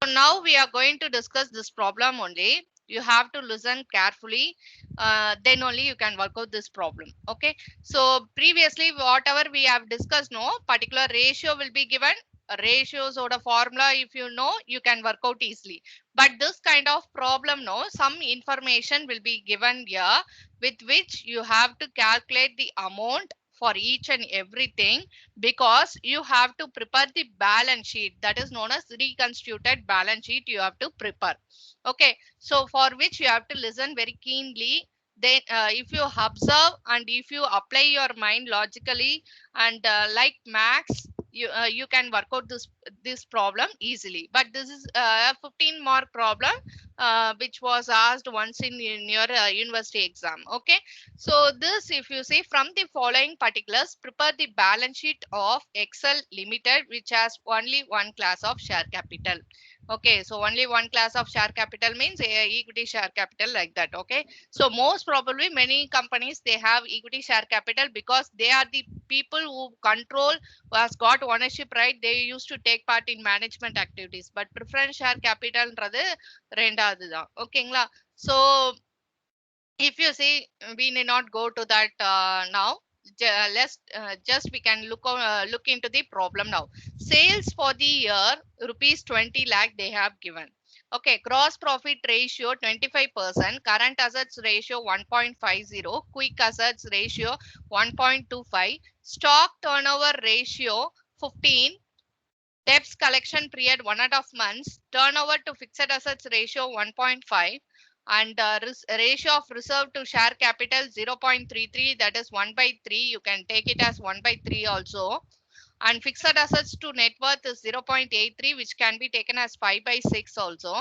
now we are going to discuss this problem only. You have to listen carefully, then only you can work out this problem. Okay, so previously whatever we have discussed, no particular ratio will be given. Ratios or the formula, if you know, you can work out easily. But this kind of problem, no, some information will be given here with which you have to calculate the amount for each and everything, because you have to prepare the balance sheet, that is known as reconstituted balance sheet you have to prepare. Okay, so for which you have to listen very keenly. Then if you observe and if you apply your mind logically and like max, you can work out this problem easily. But this is a 15-mark problem which was asked once in your university exam. Okay, so this, if you see, from the following particulars, prepare the balance sheet of Excel Limited, which has only one class of share capital. Okay, so only one class of share capital means equity share capital, like that. Okay, so most probably many companies, they have equity share capital because they are the people who control, who has got ownership right. They used to take part in management activities. But preference share capital ன்றது ரெண்டாவது தான். ஓகேங்களா? So if you see, we need not go to that now. Let's just we can look into the problem now. Sales for the year rupees 20 lakh they have given. Okay, gross profit ratio 25%, current assets ratio 1.50, quick assets ratio 1.25, stock turnover ratio 15, debts collection period 1.5 months, turnover to fixed assets ratio 1.5, and ratio of reserve to share capital 0.33, that is 1/3. You can take it as 1/3 also. And fixed assets to net worth is 0.83, which can be taken as 5/6 also.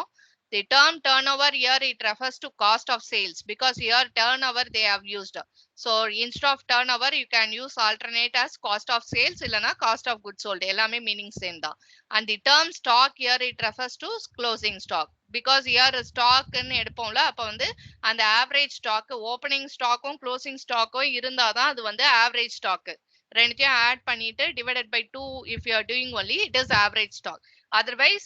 The term turnover here, it refers to cost of sales, because here turnover they have used. So instead of turnover, you can use alternate as cost of sales illana cost of goods sold. Ellame meaning same da. And the term stock here, it refers to closing stock, because here stock ன்னு எடுப்போம்ல, அப்ப வந்து அந்த average stock, opening stock உம் closing stock உம் இருந்தாதான் அது வந்து average stock. ரெண்டுத்தையும் add பண்ணிட்டு divided by 2 if you are doing only, it is average stock. Otherwise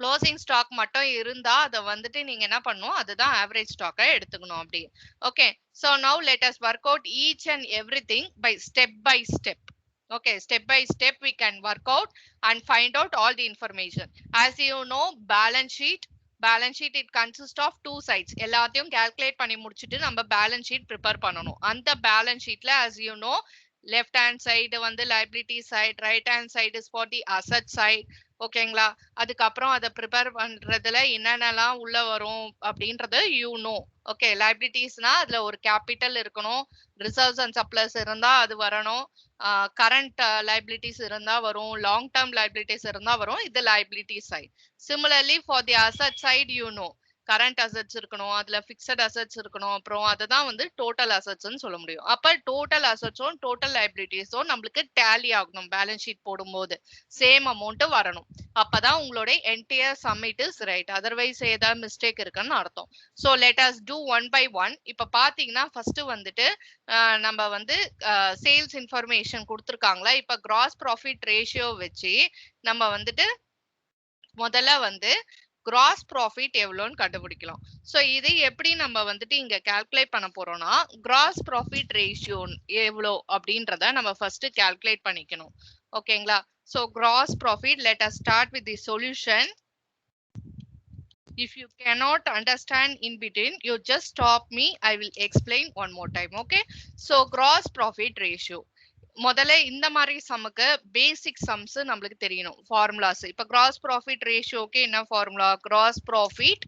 closing stock மட்டும் இருந்தா அத வந்துட்டு நீங்க என்ன பண்ணணும், அதுதான் average stock எடுத்துக்கணும் அப்படி. Okay, so now let us work out each and everything by step. Okay, step by step we can work out and find out all the information. As you know, balance sheet it consists of two sides. எல்லாத்தையும் calculate பண்ணி முடிச்சிட்டு நம்ம balance sheet prepare பண்ணணும். அந்த balance sheetல as you know, left hand side வந்து liability side, right hand side is for the asset side. ஓகேங்களா? அதுக்கப்புறம் அதை ப்ரிப்பேர் பண்றதுல என்னென்னலாம் உள்ள வரும் அப்படின்றத யூ நோ. ஓகே, லைபிலிட்டிஸ்னா அதுல ஒரு கேபிட்டல் இருக்கணும், ரிசர்வ்ஸ் அண்ட் சப்ளைஸ் இருந்தா அது வரணும், கரண்ட் லைபிலிட்டிஸ் இருந்தா வரும், லாங் டேர்ம் லைபிலிட்டிஸ் இருந்தா வரும். இது liability side. Similarly for the asset side, you know, current assets இருக்கணும், அதுல பிக்சட் அசட்ஸ் இருக்கணும், அப்புறம் அதுதான் வந்து டோட்டல் அசட்ஸ்ன்னு சொல்ல முடியும். அப்ப டோட்டல் அசட்ஸும் டோட்டல் லைபிலிட்டிஸும் நம்மளுக்கு டேலி ஆகணும். பேலன்ஸ் ஷீட் போடும்போது சேம் அமௌண்ட் வரணும். அப்பதான் உங்களோட entire summit is right. Otherwise ஏதாவது மிஸ்டேக் இருக்குன்னு அர்த்தம். So let us do one by one. இப்ப பாத்தீங்கன்னா ஃபர்ஸ்ட் வந்துட்டு நம்ம வந்து சேல்ஸ் இன்ஃபர்மேஷன் கொடுத்துருக்காங்களா. இப்ப கிராஸ் ப்ராஃபிட் ரேஷியோ வச்சு நம்ம வந்துட்டு முதல்ல வந்து கிராஸ் ப்ராஃபிட் எவ்வளோன்னு கண்டுபிடிக்கலாம். ஸோ இதை எப்படி நம்ம வந்துட்டு இங்க கால்குலேட் பண்ண போறோம்னா, கிராஸ் ப்ராஃபிட் ரேஷியோ எவ்வளோ அப்படின்றத நம்ம ஃபர்ஸ்ட் கால்குலேட் பண்ணிக்கணும். ஓகேங்களா? So gross profit, let us start with the solution. If you cannot understand in between, you just stop me. I will explain one more time. Okay, so gross profit ratio, முதல்ல இந்த மாதிரி சம்முக்கு பேசிக் sums நம்மளுக்கு தெரியணும், formulas. இப்ப gross profit ரேஷியோக்கு என்ன formula? Gross profit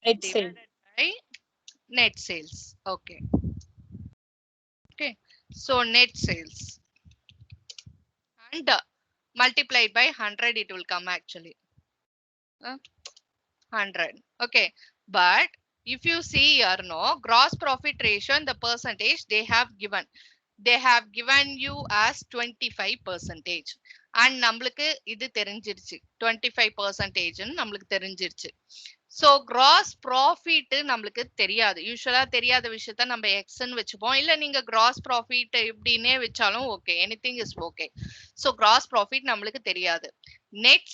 divided by net sales. Okay, so net sales and multiplied by 100, it will come actually 100. Okay, but if you see here, no, gross profit ratio and the percentage they have given you as 25%. and நம்மளுக்கு இது தெரிஞ்சிருச்சு 25% ன்னு நம்மளுக்கு தெரிஞ்சிருச்சு. So gross profit நம்மளுக்கு தெரியாது. யூசுவலா தெரியாத விஷயத்த நம்ம எக்ஸ்ன்னு வச்சுப்போம். இல்ல நீங்க கிராஸ் ப்ராஃபிட் இப்படின்னே வச்சாலும் okay. Anything is okay. So gross profit நம்மளுக்கு தெரியாது. நெட்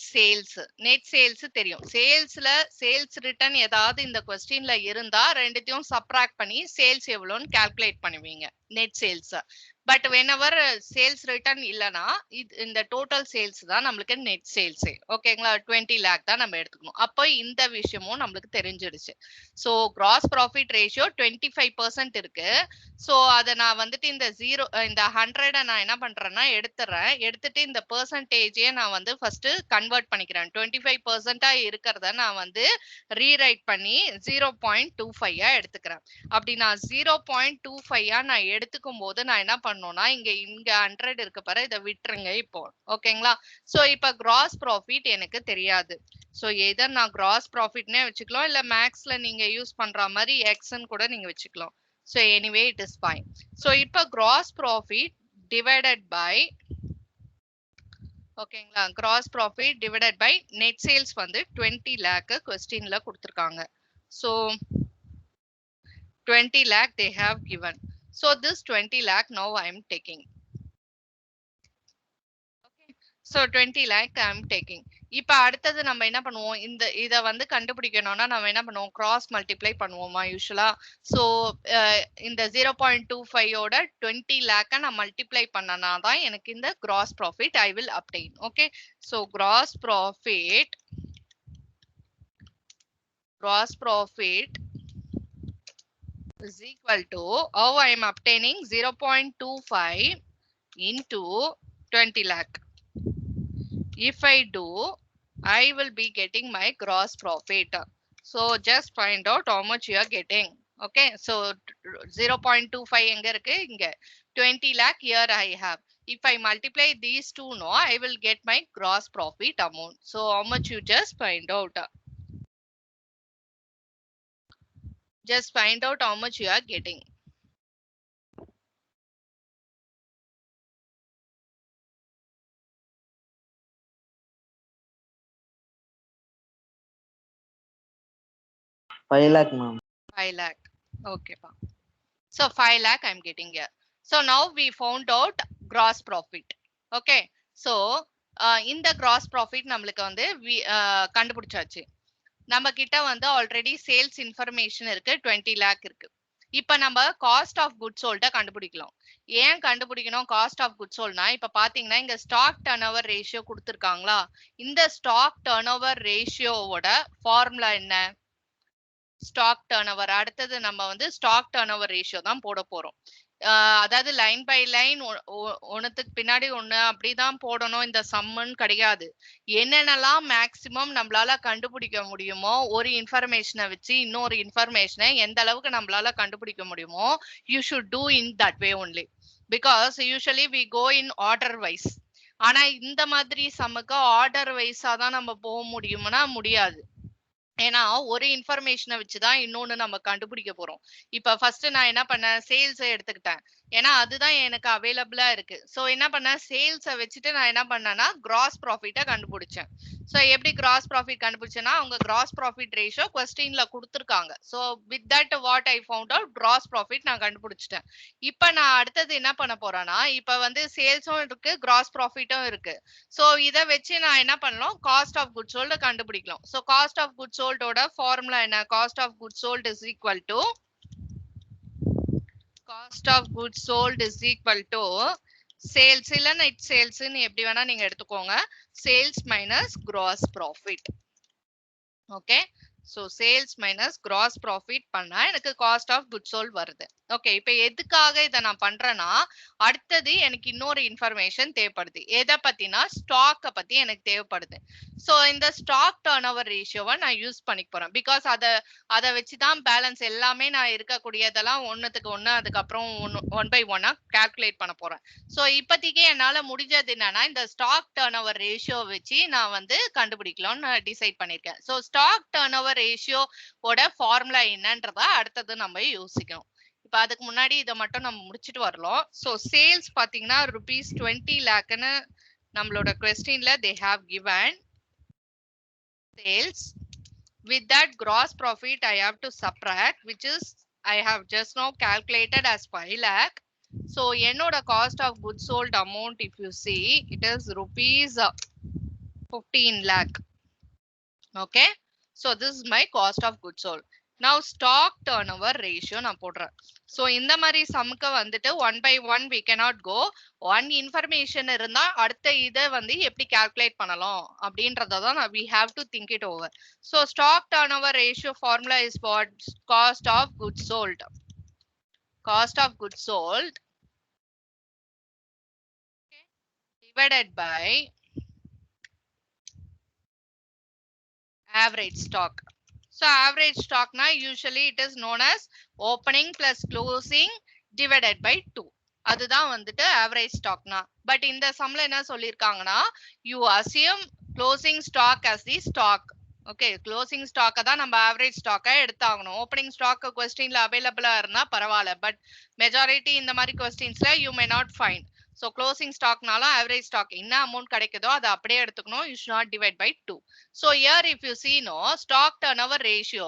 சேல்ஸ் தெரியும். சேல்ஸ் ரிட்டர்ன் ஏதாவது இந்த கொஸ்டின்ல இருந்தா ரெண்டுத்தையும் சப்ராக்ட் பண்ணி சேல்ஸ் எவ்வளோன்னு கால்குலேட் பண்ணுவீங்க net sales. But whenever sales return இல்லனா இந்த டோட்டல் சேல்ஸ் தான் நம்மளுக்கு நெட் சேல்ஸ். ஓகேங்களா? 20 lakh தான் நம்ம எடுத்துக்கணும். அப்போ இந்த விஷயமும் நம்மளுக்கு தெரிஞ்சிடுச்சு. சோ கிராஸ் ப்ராஃபிட் ரேஷியோ 25% இருக்கு. சோ அத நான் வந்துட்டு இந்த 100 நான் என்ன பண்றேன்னா எடுத்துட்டு இந்த பெர்சன்டேஜே நான் வந்து ஃபர்ஸ்ட் கன்வெர்ட் பண்ணிக்கிறேன். 25% இருக்கிறத நான் வந்து ரீரைட் பண்ணி 0.25 எடுத்துக்கிறேன். அப்படி நான் 0.25 நான் எடுத்துக்கும் போது நான் என்ன பண்ணணும்னா இங்க 100 இருக்கு பாரு, இதை விட்டுருங்க இப்போ. ஓகேங்களா? சோ இப்ப கிராஸ் ப்ராஃபிட் எனக்கு தெரியாது. சோ எதர் நான் கிராஸ் ப்ராஃபிட்னே வச்சுக்கலாம், இல்ல மேக்ஸ்ல நீங்க யூஸ் பண்ற மாதிரி எக்ஸ்ன்னு கூட நீங்க வச்சுக்கலாம். So anyway it is fine. So இப்ப gross profit divided by ஓகேங்களா, gross profit divided by net sales வந்து 20 lakh questionல கொடுத்திருக்காங்க. So 20 lakh they have given. So this 20 lakh now I am taking. Okay. So 20 lakh I am taking. இப்ப அடுத்தது நம்ம என்ன பண்ணுவோம், இத வந்து கண்டுபிடிக்கணும்னா நம்ம என்ன பண்ணுவோம், கிராஸ் மல்டிப்ளை பண்ணுவோமா யூசுவலா. சோ இந்த 0.25 ஓட 20 lakh நான் மல்டிப்ளை பண்ணனா தான் எனக்கு இந்த gross profit I will obtain. Okay. So gross profit is equal to how I am obtaining 0.25 into 20 lakh. If I do, I will be getting my gross profit. So just find out how much you are getting. Okay. So 0.25 எங்க இருக்கு, இங்க 20 lakh here I have. If I multiply these two, no, I will get my gross profit amount. So how much you just find out. Just find out how much you are getting. Five lakh, ma'am. 5 lakh. Okay. So 5 lakh I'm getting here. So now we found out gross profit. Okay. So இந்த gross profit நம்மளுக்கு வந்து கண்டுபிடிச்சாச்சு. நம்ம கிட்ட வந்து already sales information இருக்கு, 20 lakh இருக்கு. இப்ப நம்ம காஸ்ட் ஆஃப் குட்ஸ் சோல்ட கண்டுபிடிக்கலாம். ஏன் கண்டுபிடிக்கணும் காஸ்ட் ஆஃப் குட்ஸ் சோல்ட்னா, இப்ப பாத்தீங்கன்னா இங்க ஸ்டாக் டர்ன்ஓவர் ரேஷியோ கொடுத்திருக்காங்களா, இந்த ஸ்டாக் டர்ன்ஓவர் ரேஷியோவோட ஃபார்முலா என்ன, ஸ்டாக் டர்ன்ஓவர். அடுத்தது நம்ம வந்து ஸ்டாக் டர்ன்ஓவர் ரேஷியோ தான் போட போறோம். அதாவது லைன் பை லைன் ஒன்னுத்துக்கு பின்னாடி ஒண்ணு அப்படிதான் போடணும், இந்த சம்முன்னு கிடையாது. என்னென்னலாம் மேக்சிமம் நம்மளால கண்டுபிடிக்க முடியுமோ ஒரு இன்ஃபர்மேஷனை வச்சு இன்னொரு இன்ஃபர்மேஷனை எந்த அளவுக்கு நம்மளால கண்டுபிடிக்க முடியுமோ you should do in that way only. Because usually we go in order wise. ஆனா இந்த மாதிரி சம்முக்கு ஆர்டர் வைஸா தான் நம்ம போக முடியும்னா முடியாது. ஏன்னா ஒரு இன்ஃபர்மேஷனை வச்சுதான் இன்னொன்னு நம்ம கண்டுபிடிக்க போறோம். இப்ப ஃபர்ஸ்ட் நான் என்ன பண்ணேன், சேல்ஸ் எடுத்துக்கிட்டேன். ஏன்னா அதுதான் எனக்கு அவைலபிளா இருக்கு. சோ என்ன பண்ணேன், சேல்ஸை வச்சுட்டு நான் என்ன பண்ணேன்னா கிராஸ் ப்ராஃபிட்டை கண்டுபிடிச்சேன். சோ எப்படி கிராஸ் ப்ராஃபிட் கண்டுபிடிச்சேன்னா, அவங்க கிராஸ் ப்ராஃபிட் ரேஷியோ கொஸ்டின்ல கொடுத்துருக்காங்க. So with that what I found out gross profit நான் கண்டுபிடிச்சிட்டேன். இப்ப நான் அடுத்தது என்ன பண்ண போறேன்னா, இப்ப வந்து சேல்ஸும் இருக்கு கிராஸ் ப்ராஃபிட்டும் இருக்கு. சோ இதை வச்சு நான் என்ன பண்ணலாம், காஸ்ட் ஆஃப் குட்ஸ் சோல்டு கண்டுபிடிக்கலாம். சோ காஸ்ட் ஆஃப் குட்ஸ் சோல்டோட ஃபார்முலா என்ன, cost of goods sold is equal to cost of goods sold is equal to sales இல்ல net sales ன்னு எப்படி வேணா நீங்க எடுத்துக்கோங்க, sales minus gross profit. Okay. So sales minus gross profit பண்ணா எனக்கு காஸ்ட் ஆஃப் குட்ஸ் சோல்ட் வருது. Okay. இப்ப எதுக்காக இதை நான் பண்றேன்னா, அடுத்தது எனக்கு இன்னொரு இன்ஃபர்மேஷன் தேவைப்படுது. எதை பத்தினா ஸ்டாக்க பத்தி எனக்கு தேவைப்படுது. சோ இந்த ஸ்டாக் டர்ன் ஓவர் ரேஷியோவை நான் யூஸ் பண்ணிக்க போறேன். பிகாஸ் அதை வச்சுதான் பேலன்ஸ் எல்லாமே நான் இருக்கக்கூடியதெல்லாம் ஒன்னுத்துக்கு ஒண்ணு அதுக்கப்புறம் ஒன் பை ஒன்னா கால்குலேட் பண்ண போறேன். சோ இப்போதைக்கு என்னால முடிஞ்சது என்னன்னா, இந்த ஸ்டாக் டர்ன் ஓவர் ரேஷியோ வச்சு நான் வந்து கண்டுபிடிக்கலாம்னு நான் டிசைட் பண்ணிருக்கேன். சோ ஸ்டாக் டர்ன் ஓவர் ரேஷியோட ஃபார்முலா என்னன்றதா அடுத்தது நம்ம யோசிக்கணும். இப்ப அதுக்கு முன்னாடி இதை மட்டும் நம்ம முடிச்சுட்டு வரலாம். சோ சேல்ஸ் பாத்தீங்கன்னா ₹20 lakhன்னு நம்மளோட கொஸ்டின்ல they have given sales With that gross profit, I have to subtract, which is I have just now calculated as 5 lakh. So, the cost of goods sold amount, if you see, it is rupees 15 lakh. Okay. So, this is my cost of goods sold. Now, stock turnover ratio na podra. So, in the mari samka vandittu 1 by 1 we cannot go. One information irundha அடுத்த இதை வந்து எப்படி calculate பண்ணலாம் அப்படின்றத we have to think it over. So, stock turnover ratio formula is what? Cost of goods sold. Cost of goods sold divided by average stock. So average stock na usually it is known as opening plus closing divided by 2. அதுதான் வந்துட்டு average stock na. But இந்த சம்ல என்ன சொல்லிருக்காங்கன்னா you assume closing stock as the stock. Okay, closing stock தான் நம்ம average stock எடுத்தாகணும். Opening stock questionல available இருந்தா பரவாயில்ல. But majority இந்த மாதிரி questionsல you may not find. So closing stock நாலும் average stock என்ன amount கிடைக்குதோ அதை அப்படியே எடுத்துக்கணும். You should not divide by 2. So here if you see no stock turnover ratio,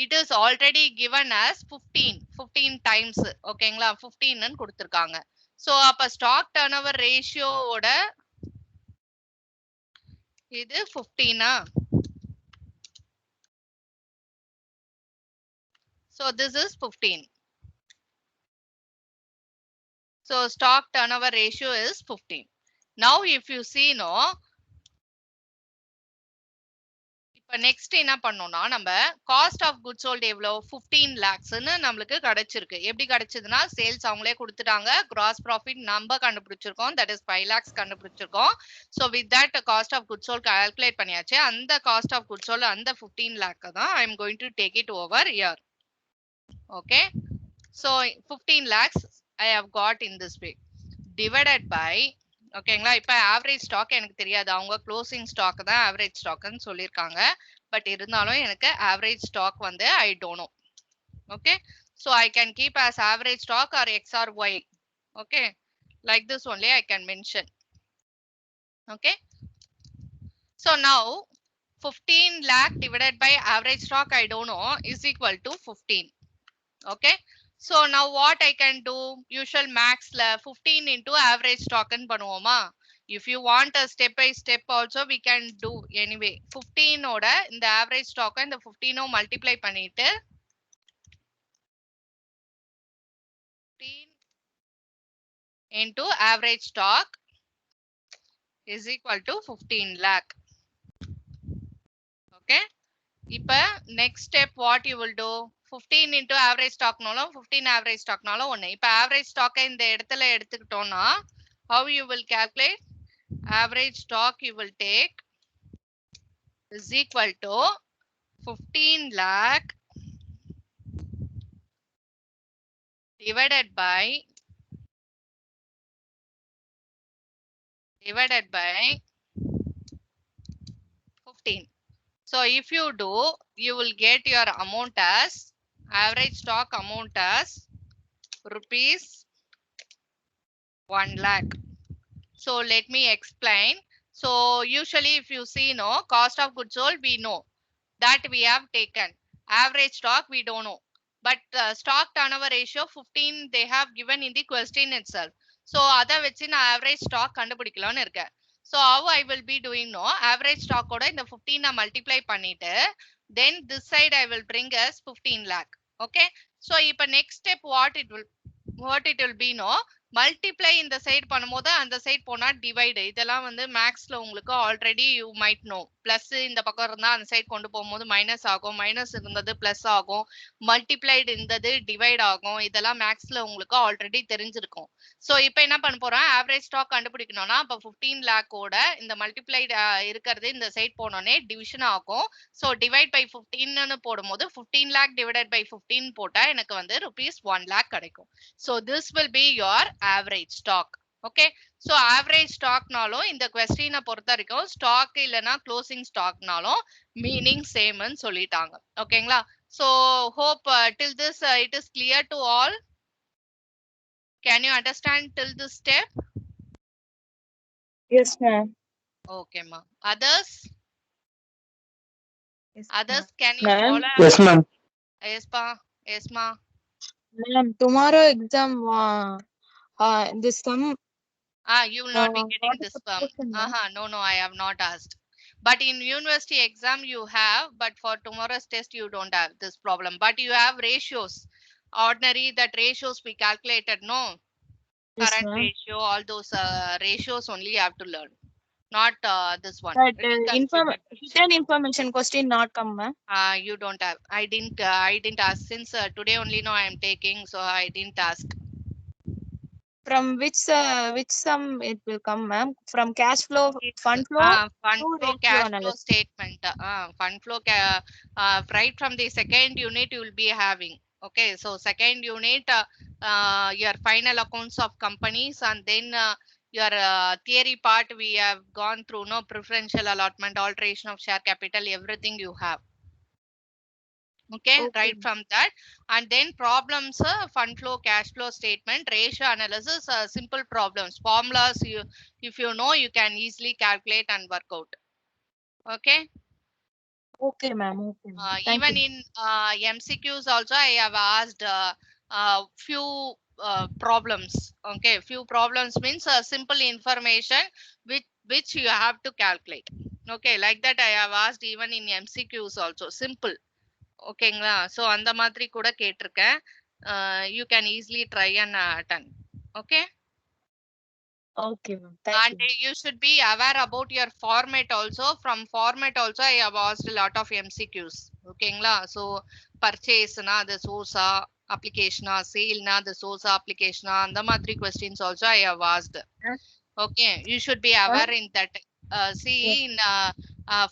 it is already given as 15 times. ஓகேங்களா 15 ன்னு கொடுத்திருக்காங்க. So அப்ப stock turnover ratio ஓட இது 15 So this is 15. So stock turnover ratio is 15. Now if you see no, இப்ப next என்ன பண்ணோம்னா நம்ம காஸ்ட் ஆஃப் குட் சோல்ட் எவ்வளவு 15 lakhsன்னு நம்மளுக்கு கிடைச்சிருக்கு. எப்படி கிடைச்சதுன்னா சேல்ஸ் அவங்களே கொடுத்துட்டாங்க. கிராஸ் ப்ராஃபிட் நம்ம கண்டுபிடிச்சிருக்கோம். தட் இஸ் 5 lakhs கண்டுபிடிச்சிருக்கோம். So with that cost of good sold calculate பண்ணியாச்சு. அந்த காஸ்ட் ஆஃப் குட் சோல்ட் அந்த 15 lakh தான் I am going to take it over year. Okay, so 15 lakhs I have got in this way divided by. ஓகேங்களா, இப்ப average stock எனக்கு தெரியாது. அவங்க closing stock தான் ஆவரேஜ் ஸ்டாக்னு சொல்லியிருக்காங்க. பட் இருந்தாலும் எனக்கு ஆவரேஜ் ஸ்டாக் வந்து I don't know. Okay, so I can keep as average stock or X or Y. Okay, like this only I can mention. Okay, so now 15 lakh divided by average stock I don't know is equal to 15. Okay, so now what I can do? Usual max 15 into average stock and பண்ணுவோமா? If you want a step by step also we can do anyway. 15 ஓட இந்த average stock இந்த 15 multiply பண்ணிட்டு 15 into average stock is equal to 15 lakh. Okay, இப்ப next step what you will do? 15 into average stock நாலும் 15 average stock நாலும் ஒண்ணு. இப்ப average stock இந்த இடத்துல எடுத்துக்கிட்டோம்னா how you will calculate? Average stock you will take is equal to 15 lakh divided by 15. So if you do, you will get your amount as average stock amount as rupees 1 lakh. So let me explain. So usually if you see no cost of goods sold, we know that we have taken. Average stock we don't know. But stock turnover ratio 15 they have given in the question itself. So அதை வச்சு நான் average stock கண்டுபிடிக்கலாம்னு இருக்கேன். So how I will be doing no average stock ஓட இந்த 15 நான் multiply பண்ணிட்டு then this side I will bring as 15 lakh. Okay, so இப்ப next step what it will be no multiply இந்த சைடு பண்ணும்போது அந்த side போனா டிவைடு. இதெல்லாம் வந்து மேக்ஸ்ல உங்களுக்கு already you might no. Plus இந்த பக்கம் இருந்தா அந்த சைடு கொண்டு போகும்போது மைனஸ் ஆகும், மைனஸ் இருந்தது பிளஸ் ஆகும், மல்டிப்ளைடு இருந்தது டிவைட் ஆகும். இதெல்லாம் மேக்ஸ்ல உங்களுக்கு ஆல்ரெடி தெரிஞ்சிருக்கும். ஸோ இப்போ என்ன பண்ண போறோம்? ஆவரேஜ் ஸ்டாக் கண்டுபிடிக்கணும்னா அப்போ 15 லேக்கோட இந்த மல்டிப்ளைடு இருக்கிறது இந்த சைடு போனோடனே டிவிஷன் ஆகும். ஸோ டிவைட் பை 15ன்னு போடும்போது 15 lakh divided by 15 போட்டா எனக்கு வந்து rupees 1 lakh கிடைக்கும். So this will be your average stock. Okay, so average stock நாலும் இந்த question பொறுத்த வரைக்கும் stock இல்லனா closing stock நாலும் meaning same ன்னு சொல்லிட்டாங்க. ஓகேங்களா, so hope till this it is clear to all. Can you understand till this step? Yes, ma'am. Okay, ma. Others? Yes, Others, can you ma'am. follow? Yes, ma'am. Yes, pa. Yes, ma. Ma'am, tomorrow exam, this sum, You will not be what getting is this the firm. question, ma'am? No, I have not asked. But in university exam you have, but for tomorrow's test you don't have this problem. But you have ratios. Ordinary that ratios we calculated, no? Yes, Current ma'am. ratio, all those ratios only you have to learn. Not this one. But Reconstructed ratio. hidden information question not come, ma'am. You don't have. I didn't ask since today only. No, I am taking, so I didn't ask. From which sum it will come, ma'am? From cash flow, It's fund flow fund to flow, ratio cash flow analysis. statement. Fund flow, right from the second unit you will be having. Okay, so second unit, your final accounts of companies, and then your theory part we have gone through. No, preferential allotment, alteration of share capital, everything you have. Okay, Okay, right from that, and then problems, fund flow, cash flow statement, ratio analysis, simple problems, formulas. You, if you know, you can easily calculate and work out. Okay. okay, ma'am. Okay, ma'am. Thank Even you. in MCQs also, I have asked few problems. Okay, few problems means simple information which you have to calculate. Okay, like that I have asked even in MCQs also. Simple. ஓகேங்களா, so அந்த மாதிரி கூட கேட்டிருக்கேன். You can easily try and attend. Okay. Okay, ma'am. Thank And you. you should be aware about your format also. From format also I have asked a lot of MCQs. ஓகேங்களா, so பர்ச்சேஸ்னா அது சோர்ஸா அப்ளிகேஷனா, சேல்னா அது சோர்ஸா அப்ளிகேஷனா, அந்த மாதிரி questions also I have asked. Yes, Okay, you should be aware ma'am. in that. See, Yes. in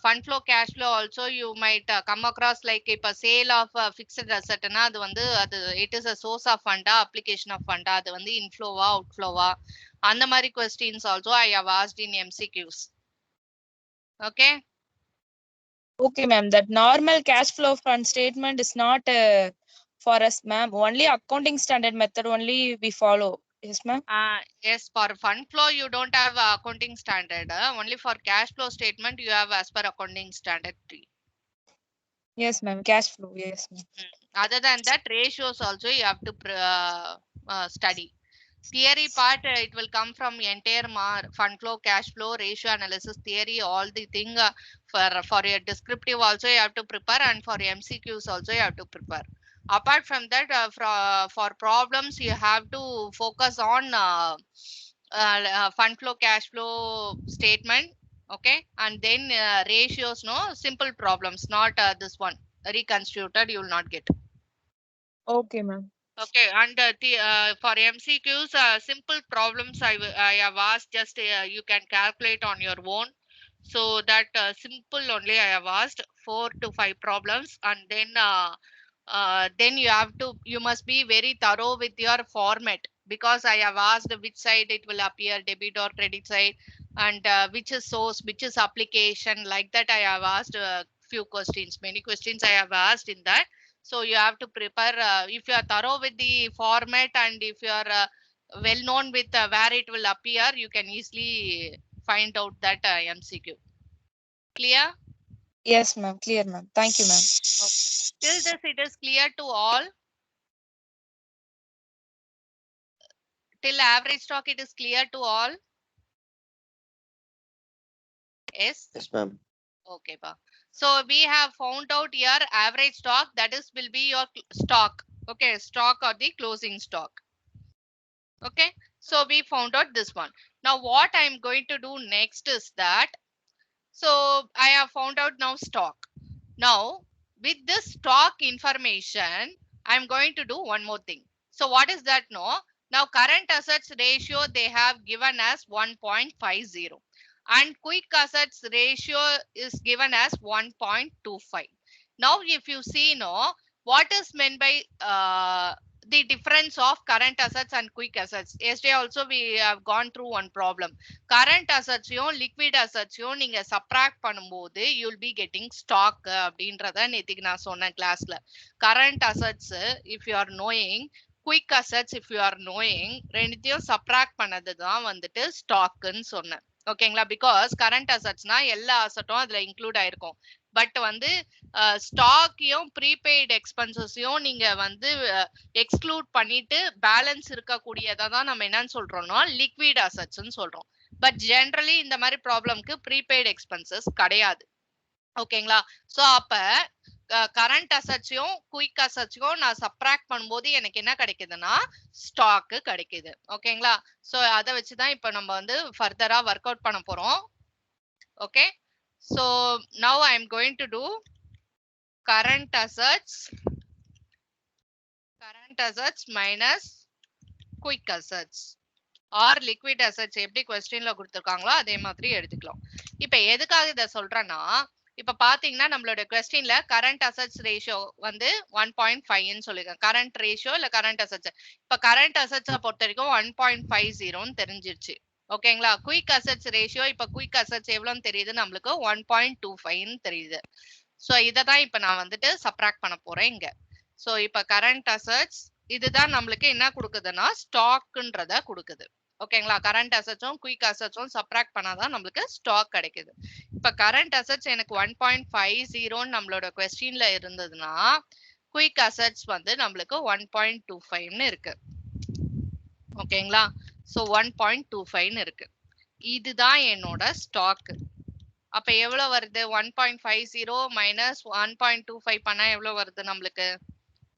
fund flow, cash flow also you might come across like if a sale of fixed asset na adu vandu adu it is a source of fund, application of fund, adu vandu inflow va outflow va, அந்த மாதிரி questions also I have asked in MCQs. Okay. Okay, ma'am. That normal cash flow fund statement is not for us, ma'am. Only accounting standard method only we follow. Yes, ma'am. Yes, for fund flow you don't have accounting standard. Only for cash flow statement you have as per accounting standard 3. Yes, ma'am. Cash flow. Yes, ma'am. Other than that, ratios also you have to study. Theory part, it will come from entire fund flow, cash flow, ratio analysis theory, all the thing. For your descriptive also you have to prepare, and for MCQs also you have to prepare. Apart from that, for problems you have to focus on fund flow, cash flow statement. Okay, and then ratios, no, simple problems, not this one reconstituted you will not get. Okay, ma'am. Okay, and for MCQs, simple problems I have asked, just you can calculate on your own. So that simple only I have asked 4 to 5 problems, and then you must be very thorough with your format, because I have asked which side it will appear, debit or credit side, and which is source, which is application, like that I have asked few questions, many questions I have asked in that. So you have to prepare, if you are thorough with the format, and if you are well known with where it will appear, you can easily find out that MCQ. Clear? Yes, ma'am. Clear, ma'am. Thank you, ma'am. Till this it is clear to all. Till average stock it is clear to all. Yes. Yes, ma'am. Okay, pa. So we have found out your average stock, that is will be your stock. Okay, stock or the closing stock. Okay, so we found out this one. Now what I am going to do next is that, so I have found out now stock. Now with this stock information, I'm going to do one more thing. So what is that? No, now current assets ratio they have given as 1.50, and quick assets ratio is given as 1.25. Now if you see, no, what is meant by the difference of current assets and quick assets? Yesterday also we have gone through one problem. Current assets liquid assets நீங்க subtract பண்ணும்போது you will be getting stock அப்படின்றத நேத்திக்கு நான் சொன்னேன் கிளாஸ்ல. Current assets if you are knowing, quick assets if you are knowing, ரெண்டுத்தையும் subtract பண்ணது தான் வந்துட்டு stockன்னு சொன்னேன். ஓகேங்களா? பிகாஸ் கரண்ட் அசெட்ஸ்னா எல்லா அசெட்டும் அதுல இன்க்ளூட் ஆயிருக்கும். பட் வந்து ஸ்டாக்கையும் ப்ரீபெய்டு எக்ஸ்பென்சஸையும் நீங்க வந்து எக்ஸ்க்ளூட் பண்ணிட்டு பேலன்ஸ் இருக்கக்கூடியதை தான் நம்ம என்னன்னு சொல்றோம்னா லிக்விட் அசெட்ஸ்ன்னு சொல்றோம். பட் ஜென்ரலி இந்த மாதிரி ப்ராப்ளம்க்கு ப்ரீபெய்டு எக்ஸ்பென்சஸ் கிடையாது. ஓகேங்களா? சோ அப்ப கரண்ட் அசெட்ஸையும் குயிக் அசெட்ஸையும் நான் சப்ராக்ட் பண்ணும்போது எனக்கு என்ன கிடைக்குதுன்னா ஸ்டாக் கிடைக்குது. ஓகேங்களா? சோ அதை வச்சுதான் இப்ப நம்ம வந்து ஃபர்தரா ஒர்க் அவுட் பண்ண போறோம். Okay, so now I am going to do current assets minus quick assets or liquid assets. எப்படி கொஸ்டின்ல கொடுத்திருக்காங்களோ அதே மாதிரி எடுத்துக்கலாம். இப்ப எதுக்காக இத சொல்றேன்னா, இப்ப பாத்தீங்கன்னா நம்மளோட கொஸ்டின்ல கரண்ட் அசெட்ஸ் ரேஷியோ வந்து 1.5 ன்னு சொல்லிருக்காங்க. கரண்ட் ரேஷியோ இல்ல கரண்ட் அசெட்ஸ். இப்ப கரண்ட் அசெட்ஸை பொறுத்த வரைக்கும் 1.50ன்னு தெரிஞ்சிருச்சு. ஓகேங்களா? குயிக் அசெட்ஸ் ரேஷியோ இப்ப குயிக் அசெட்ஸ் எவ்வளவுன்னு தெரியுது நம்மளுக்கு 1.25ன்னு தெரியுது. சோ இத தான் இப்ப நான் வந்துட்டு சப்ராக்ட் பண்ண போறேன் இங்க. சோ இப்ப கரண்ட் அசெட்ஸ் இதுதான் நம்மளுக்கு என்ன கொடுக்குதுன்னா ஸ்டாக்ன்றத கொடுக்குது. ஓகேங்களா? கரண்ட் அசெட்ஸும் குயிக் அசெட்ஸும் சப்ராக்ட் பண்ணாதான் நம்மளுக்கு ஸ்டாக் கிடைக்குது. இப்ப கரண்ட் அசெட்ஸ் எனக்கு 1.50 நம்மளோட கொஸ்டின்ல இருந்ததுன்னா குயிக் அசெட்ஸ் வந்து நம்மளுக்கு 1.25ன்னு இருக்கு. ஓகேங்களா? சோ 1.25ன்னு இருக்கு. இதுதான் என்னோட ஸ்டாக். அப்ப எவ்வளவு வருது? 1.50 minus 1.25 பண்ணா எவ்வளவு வருது நம்மளுக்கு?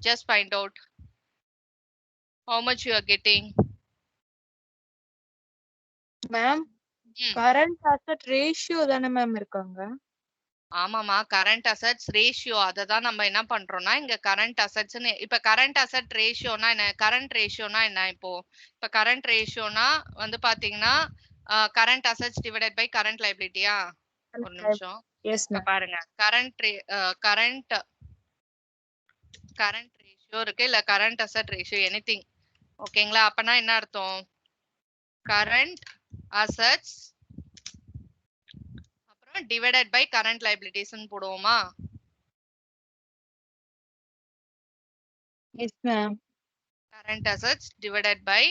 Just find out how much you are getting. Ma'am current asset ratio தானே மேம் இருக்காங்க? ஆமாமா, கரண்ட் அசெட்ஸ் ரேஷியோ அத தான் நம்ம என்ன பண்றோம்னா இங்க கரண்ட் அசெட்ஸ்னு. இப்ப கரண்ட் அசெட் ரேஷியோனா என்ன? கரண்ட் ரேஷியோனா என்ன? இப்ப கரண்ட் ரேஷியோனா வந்து பாத்தீங்கன்னா current assets divided by current லைபிலிட்டியா? ஒரு நிமிஷம். Yes ma'am. பாருங்க, கரண்ட் ரேஷியோ இருக்கு, இல்ல கரண்ட் அசெட் ரேஷியோ எனிதிங். ஓகேங்களா? அப்பனா என்ன அர்த்தம்? கரண்ட் அசெட்ஸ் அப்புறம் டிவைடட் பை கரண்ட் லைபிலிட்டிஸ்னு போடுவோமா? Yes ma'am. Current assets divided by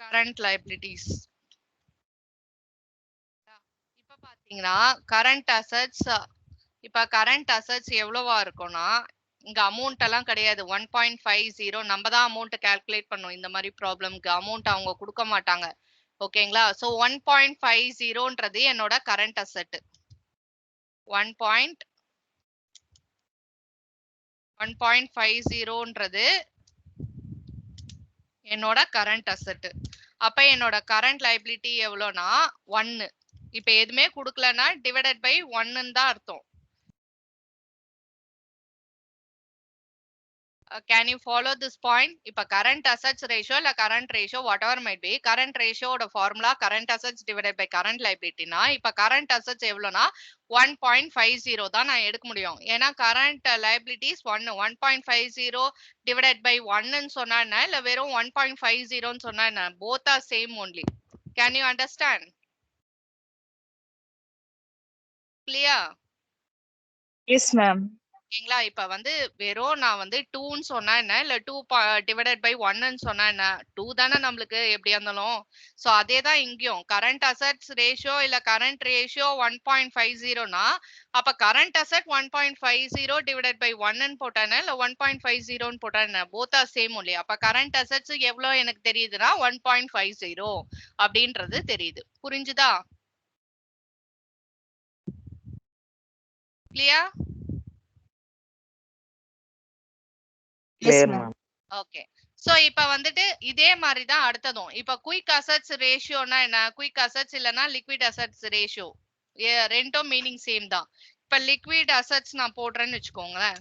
current liabilities. இப்ப பாத்தீங்கன்னா கரண்ட் அசெட்ஸ் எவ்வளவா இருக்கும்னா இங்க அமௌண்ட் எல்லாம் கிடையாது. 1.50 நம்ம தான் அமௌண்ட் கால்குலேட் பண்ணோம். இந்த மாதிரி ப்ராப்ளம்க்கு அமௌண்ட் அவங்க கொடுக்க மாட்டாங்க. ஓகேங்களா? சோ 1.50ன்றது என்னோட கரண்ட் அசெட். 1.50ன்றது என்னோட கரண்ட் அசெட். அப்ப என்னோட கரண்ட் லைபிலிட்டி எவ்வளோனா 1. இப்ப எதுவுமே கொடுக்கலன்னா டிவைடட் பை 1ன்னு தான் அர்த்தம். Can you follow this point? இப்ப current assets ratio இல்ல current ratio whatever might be, current ratio ஓட formula current assets divided by current liability னா இப்ப current assets எவ்வளவுனா 1.50 தான் நான் எடுக்க முடியும். ஏன்னா current liabilities 1.50 divided by 1 ன்னு சொன்னா என்ன, இல்ல வெறும் 1.50 ன்னு சொன்னா என்ன, both are same only. Can you understand? Clear? Yes ma'am. ஓகேங்களா? இப்ப வந்து வெறும் நான் வந்து 2ன்னு சொன்னா என்ன, இல்ல 2 டிவைடட் பை 1ன்னு சொன்னா என்ன, 2 தானே நம்மளுக்கு எப்படியா இருந்தாலும். சோ அதே தான் இங்கேயும் கரண்ட் அசெட்ஸ் ரேஷியோ இல்ல கரண்ட் ரேஷியோ 1.50னா அப்ப கரண்ட் அசெட் 1.50 டிவைடட் பை 1ன்னு போட்டானே இல்ல 1.50ன்னு போட்டானே, போத் ஆர் சேம் ஒன்லி. அப்ப கரண்ட் அசெட்ஸ் எவ்வளவு எனக்கு தெரியுதுன்னா 1.50 அப்படின்றது தெரியுது. புரிஞ்சுதா? Clear? Yes ma'am. Okay. So இப்ப வந்துட்டு இதே மாதிரி தான் அடுத்ததும். இப்ப குயிக் அசெட்ஸ் ரேஷியோனா என்ன? குயிக் அசெட்ஸ் இல்லனா லிக்விட் அசெட்ஸ் ரேஷியோ ரெண்டும் மீனிங் சேம் தான். இப்ப லிக்விட் அசெட்ஸ் நான் போடுறேன்னு வெச்சுக்கோங்களேன்.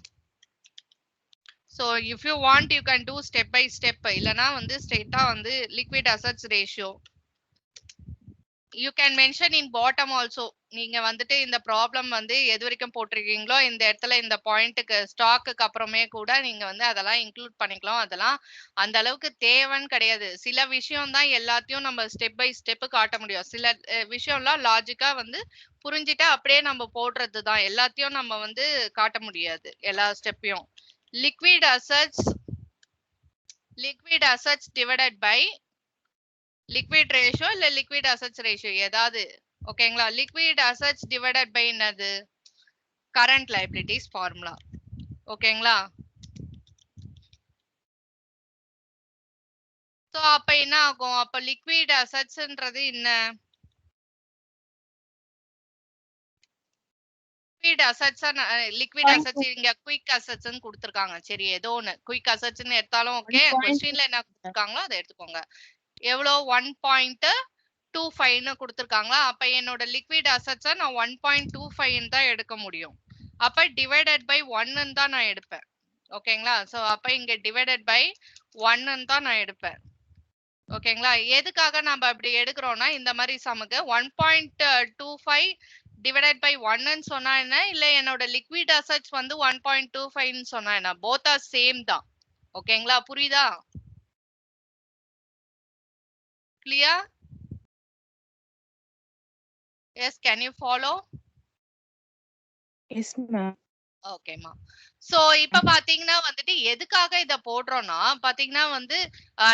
So if you want you can do step by step. இல்லனா வந்து ஸ்ட்ரைட்டா வந்து liquid assets ratio you can mention in bottom also. நீங்க வந்துட்டு இந்த ப்ராப்ளம் வந்து எது வரைக்கும் போட்டிருக்கீங்களோ இந்த இடத்துல இந்த பாயிண்ட்க்கு ஸ்டாக்குக்கு அப்புறமே கூட நீங்க வந்து அதெல்லாம் இன்க்ளூட் பண்ணிக்கலாம். அதெல்லாம் அந்த அளவுக்கு தேவைன்னு கிடையாது. சில விஷயம் தான் எல்லாத்தையும் நம்ம ஸ்டெப் பை ஸ்டெப் காட்ட முடியும். சில விஷயம்லாம் லாஜிக்கா வந்து புரிஞ்சிட்டா அப்படியே நம்ம போடுறது தான். எல்லாத்தையும் நம்ம வந்து காட்ட முடியாது எல்லா ஸ்டெப்பையும். liquid assets divided by liquid ratio இல்ல liquid assets ratio ஏதாவது ஓகேங்களா. liquid assets divided by என்னது current liabilities formula. ஓகேங்களா. சோ அப்ப என்ன ஆகும், அப்ப liquid assetsன்றது என்ன, liquid assets liquid assets இங்க quick assets ன்னு கொடுத்திருக்காங்க. சரி ஏதோ ஒண்ணு quick assets ன்னு எடுத்தாலும் ஓகே. क्वेश्चनல என்ன கொடுத்திருக்காங்களோ அதை எடுத்துக்கோங்க. எவ்வளோ 1.25 ன்னு கொடுத்திருக்காங்களா. அப்ப என்னோட liquid assets நான் 1.25 தான் எடுக்க முடியும். அப்ப divided by 1 ன்னு தான் நான் எடுப்பேன். ஓகேங்களா. சோ அப்ப இங்க divided by 1 ன்னு தான் நான் எடுப்பேன். ஓகேங்களா. எதுக்காக நம்ம அப்படி எடுக்கிறோம்னா இந்த மாதிரி சமுக்கு 1.25 divided by 1 ன்னு சொன்னா என்ன, இல்ல என்னோட liquid assets வந்து 1.25 ன்னு சொன்னா என்ன, both are same தான். ஓகேங்களா. புரியுதா? clear? yes, can you follow? Yes, ma'am. ஓகேமா. சோ இப்ப பாத்தீங்கன்னா வந்துட்டு எதுக்காக இத போடுறோம்னா பாத்தீங்கன்னா வந்து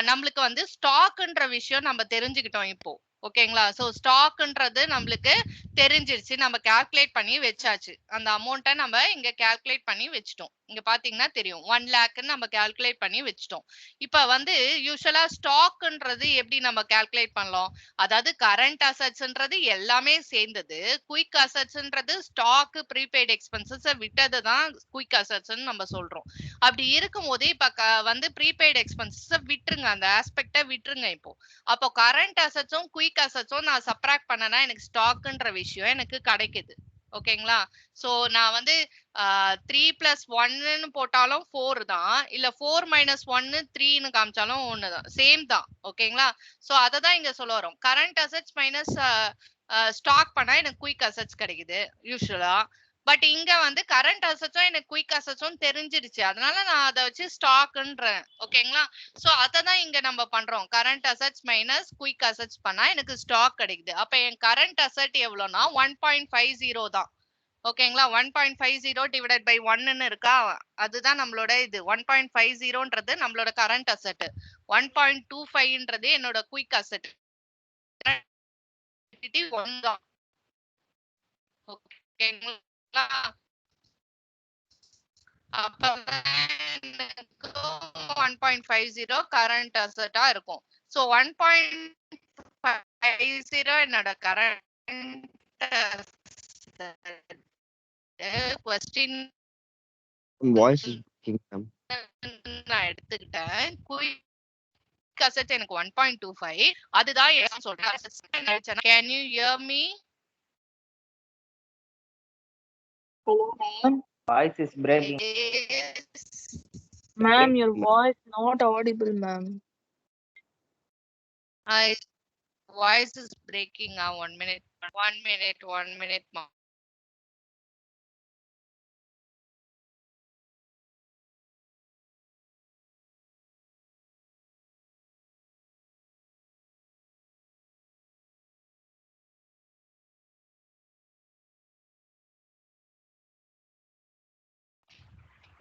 நம்மளுக்கு வந்து ஸ்டாக்ன்ற விஷயம் நம்ம தெரிஞ்சுக்கிட்டோம் இப்போ. ஓகேங்களா. சோ ஸ்டாக்ன்றது நம்மளுக்கு தெரிஞ்சிருச்சு, நம்ம கால்குலேட் பண்ணி வச்சாச்சு. அந்த அமௌண்ட்டை நம்ம இங்க கால்குலேட் பண்ணி வச்சிட்டோம். இங்க பாத்தீங்கன்னா தெரியும் 1 லாக்ன்னு நம்ம கால்குலேட் பண்ணி வச்சிட்டோம். இப்ப வந்து யூசுவலா ஸ்டாக்ன்றது எப்படி நம்ம கால்குலேட் பண்ணலாம், அதாவது கரண்ட் அசெட்ஸ்ன்றது எல்லாமே சேர்ந்தது, குயிக் அசெட்ஸ்ன்றது ஸ்டாக் ப்ரீபெய்ட் எக்ஸ்பென்சஸ் விட்டது தான் குயிக் அசெட்ஸ்ன்னு நம்ம சொல்றோம். அப்படி இருக்கும்போது இப்ப வந்து ப்ரீபெய்ட் எக்ஸ்பென்சஸ் விட்டுருங்க, அந்த ஆஸ்பெக்ட விட்டுருங்க. இப்போ அப்போ கரண்ட் அசெட்ஸும் குயிக் அசெட்ஸும் நான் சப்ராக்ட் பண்ணனா எனக்கு ஸ்டாக்ன்ற விஷயம் எனக்கு கிடைக்குது. ஓகேங்களா. சோ நான் வந்து 3 + 1 போட்டாலும் 4 தான், இல்ல 4 - 1 3 காமிச்சாலும் 1 தான், சேம் தான். ஓகேங்களா. சோ அத தான் இங்க சொல்ல வரோம். கரண்ட் அசெட்ஸ் மைனஸ் ஸ்டாக் பண்ணா எனக்கு குயிக் அசெட்ஸ் கிடைக்குது யூசுவலா. பட் இங்க வந்து கரண்ட் அசெட்ஸும் எனக்கு குயிக் அசெட்ஸும் தெரிஞ்சிருச்சு, அதனால நான் அதை வச்சு ஸ்டாக்ன்றேன். ஓகேங்களா. சோ அத தான் இங்க நம்ம பண்றோம். Current assets minus quick assets பண்ணா எனக்கு ஸ்டாக் கிடைக்குது. அப்ப என் கரண்ட் அசெட் எவ்வளவுனா 1.50 தான். ஓகேங்களா. 1.50 டிவைடட் பை 1ன்னு இருக்கா, அதுதான் நம்மளோட இது. 1.50ன்றது நம்மளோட கரண்ட் அசெட், 1.25ன்றது என்னோட குயிக் அசெட். 1 தான். ஓகேங்களா. அப்ப 1.50 கரண்ட் அசெட்டா இருக்கும். சோ 1.50 என்னோட current question voice is braking ma'am. நான் எடுத்துக்கிட்டேன். குயிக் அசெட் எனக்கு 1.25, அதுதான் சொல்றேன். Can you hear me? Hello, ma'am. Voice is breaking. Ma'am, your voice not audible, ma'am. Voice is breaking. 1 minute. 1 minute.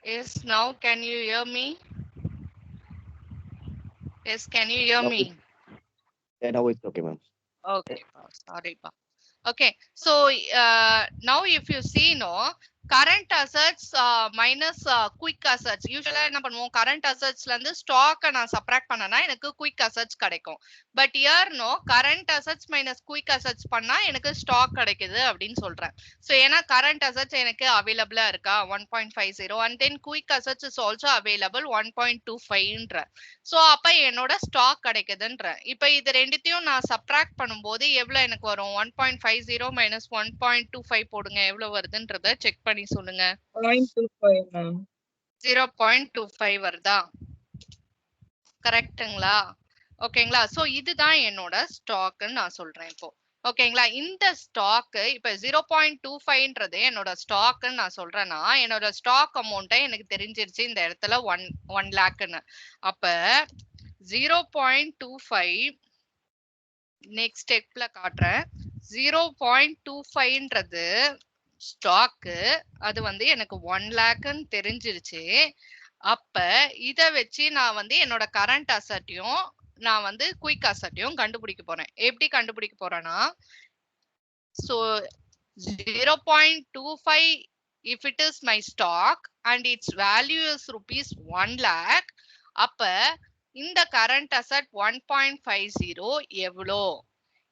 Yes, now can you hear me? Yes, can you hear me? Yeah, now it's okay, ma'am. Okay, sorry pa. Okay, so now if you see no current assets minus quick assets, usually என்ன பண்ணுவோம், current assetsல இருந்து stock நான் subtract பண்ணனா எனக்கு quick assets கிடைக்கும். But here no, current assets minus quick assets பண்ணா எனக்கு stock கிடைக்குது அப்படின்னு சொல்றேன். So ஏன்னா current assets எனக்கு available இருக்கா 1.50 and then quick assets is also available 1.25ன்ற. So அப்ப என்னோட stock கிடைக்குதுன்ற. இப்ப இது ரெண்டுத்தையும் நான் subtract பண்ணும்போது எவ்வளவு எனக்கு வரும், 1.50 minus 1.25 போடுங்க, எவ்வளவு வருதுன்றத செக் பண்ணி சொல்லுங்க. 0.25 ma'am. 0.25 வருதா, கரெக்ட்டுங்களா? ஓகேங்களா. சோ இதுதான் என்னோட ஸ்டாக்னு நான் சொல்றேன் இப்போ. ஓகேங்களா. இந்த ஸ்டாக் இப்ப 0.25ன்றது என்னோட ஸ்டாக்னு நான் சொல்றேன்னா என்னோட ஸ்டாக் அமௌண்ட்டை எனக்கு தெரிஞ்சிருச்சு இந்த இடத்துல 1 லாக்னு. அப்ப 0.25 நெக்ஸ்ட் ஸ்டெப்ல காட்டுறேன். 0.25ன்றது ஸ்டாக்கு, அது வந்து எனக்கு 1 லாக்னு தெரிஞ்சிருச்சு. அப்ப இத வச்சு நான் வந்து என்னோட கரண்ட் அசட்டையும் நான் வந்து குயிக் அசட்டையும் கண்டுபிடிக்க போறேன். எப்படி கண்டுபிடிக்க போறேன்னா, so 0.25 if it is my stock and its value is rupees 1 lakh, அப்ப இந்த current asset 1.50 எவ்வளோ,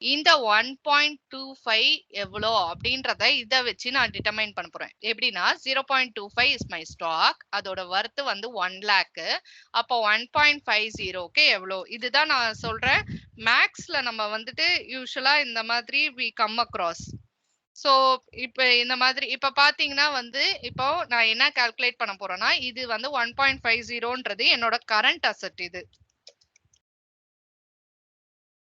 இந்த 1.25 எவ்வளோ அப்படின்றத இதை வச்சு நான் டிட்டர்மைன் பண்ண போறேன். எப்படின்னா 0.25 இஸ் மை ஸ்டாக், அதோட வர்த் வந்து 1 lakh. அப்போ 1.50க்கு எவ்வளோ, இதுதான் நான் சொல்றேன். மேக்ஸ்ல நம்ம வந்துட்டு யூஸ்வலா இந்த மாதிரி we come across. சோ இப்ப இந்த மாதிரி இப்ப பாத்தீங்கன்னா வந்து இப்போ நான் என்ன கால்குலேட் பண்ண போறேன்னா, இது வந்து 1.50ன்றது என்னோட கரண்ட் அசெட். இது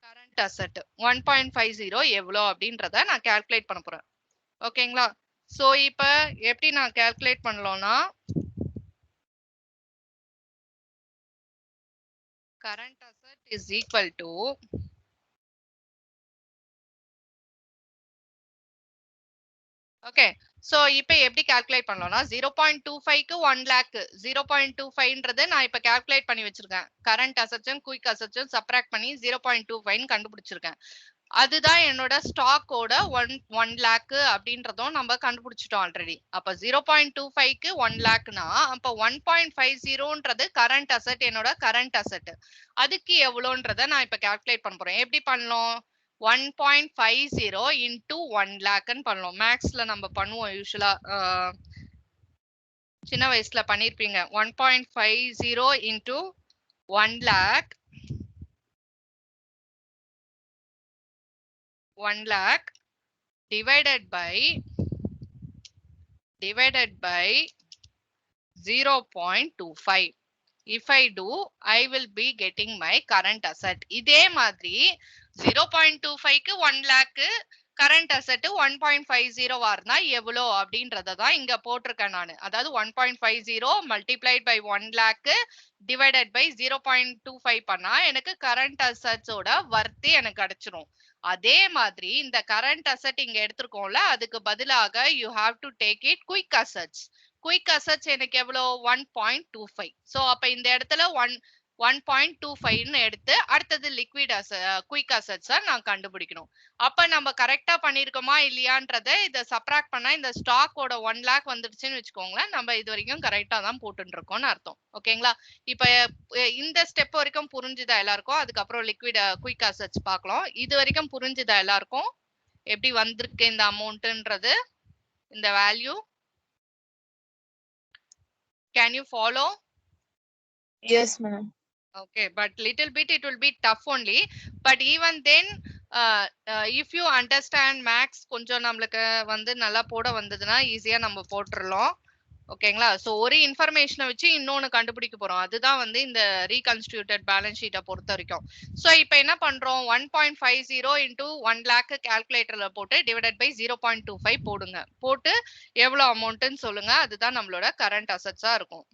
கரண்ட் அசெட் 1.50 எவ்வளோ அப்படின்றத நான் கால்குலேட் பண்ண போறேன். ஓகேங்களா? சோ இப்ப எப்படி நான் கால்குலேட் பண்ணலாம்னா, current asset is equal to okay. So இப்ப எப்படி கால்குலேட் பண்ணலாம்னா 0.25க்கு 1 lakh 0.25ன்றது நான் இப்ப கால்குலேட் பண்ணி வச்சிருக்கேன். கரண்ட் அசெட்ஸும் குயிக் அசெட்ஸும் சப்ட்ராக்ட் பண்ணி 0.25 கண்டுபிடிச்சிருக்கேன். அதுதான் என்னோட ஸ்டாக்கோட 1 lakh அப்படின்றதும் நம்ம கண்டுபிடிச்சிட்டோம் ஆல்ரெடி. அப்ப 0.25க்கு 1 lakhனா அப்ப 1.50ன்றது கரண்ட் அசெட், என்னோட கரண்ட் அசெட். அதுக்கு எவ்வளோன்றத நான் இப்ப கால்குலேட் பண்ண போறேன். எப்படி பண்ணலாம்? 1.50 into 1 lakhன்னு பண்ணலாம். மேக்ஸ்ல நம்ம பண்ணுவோம் யூஸ்வலா, சின்ன வயசுல பண்ணிருப்பீங்க. 1.50 into 1 lakh 1 lakh divided by 0.25. If I do, I will be getting my current asset. இதே மாதிரி 0.25க்கு 1 lakh கரண்ட் அசெட் 1.50 வார்னா எவ்வளோ அப்படின்றத தான் இங்க போட்டிருக்கேன் நான். அதாவது 1.50 multiplied by 1 lakh divided by 0.25 பண்ணா எனக்கு கரண்ட் அசெட்ஸோட வர்த் எனக்கு கிடைச்சிரும். அதே மாதிரி இந்த கரண்ட் அசெட் இங்க எடுத்திருக்கோம்ல, அதுக்கு பதிலாக you have to take it quick assets. Quick assets எனக்கு எவ்வளோ 1.25. சோ அப்ப இந்த இடத்துல 1.25ன்னு எடுத்து அடுத்தது லிக்விட் குயிக் அசெட்ஸை நான் கண்டுபிடிக்கணும். அப்ப நம்ம கரெக்டா பண்ணிருக்கோமா இல்லையான்றத இதை சப்ராக்ட் பண்ணா இந்த ஸ்டாக்கோட 1 lakh வந்துடுச்சுன்னு வச்சுக்கோங்களேன். நம்ம இது வரைக்கும் கரெக்டா தான் போட்டு இருக்கோம்னு அர்த்தம். ஓகேங்களா? இப்ப இந்த ஸ்டெப் வரைக்கும் புரிஞ்சுதா எல்லாருக்கும்? அதுக்கப்புறம் லிக்விட் குயிக் அசெட்ஸ் பார்க்கலாம். இது வரைக்கும் புரிஞ்சுதா எல்லாருக்கும் எப்படி வந்திருக்கு இந்த அமௌண்ட்ன்றது, இந்த value? Can you follow? Yes, ma'am. Okay, but little bit it will be tough only. But even then, if you understand max, கொஞ்சம் நம்மளுக்கு வந்து நல்லா போட வந்ததுன்னா ஈஸியா நம்ம போட்டுறலாம். ஓகேங்களா? சோ ஒரு இன்ஃபர்மேஷனை வச்சு இன்னொன்னு கண்டுபிடிக்க போறோம். அதுதான் வந்து இந்த ரீகன்ஸ்டிடியூட்டட் பேலன்ஸ் ஷீட்டை பொறுத்த வரைக்கும். சோ இப்போ என்ன பண்றோம்? 1.50 into 1 lakh கால்குலேட்டர்ல போட்டு டிவைடட் பை 0.25 போடுங்க. போட்டு எவ்வளவு அமௌண்ட்னு சொல்லுங்க. அதுதான் நம்மளோட கரண்ட் அசெட்ஸா இருக்கும்.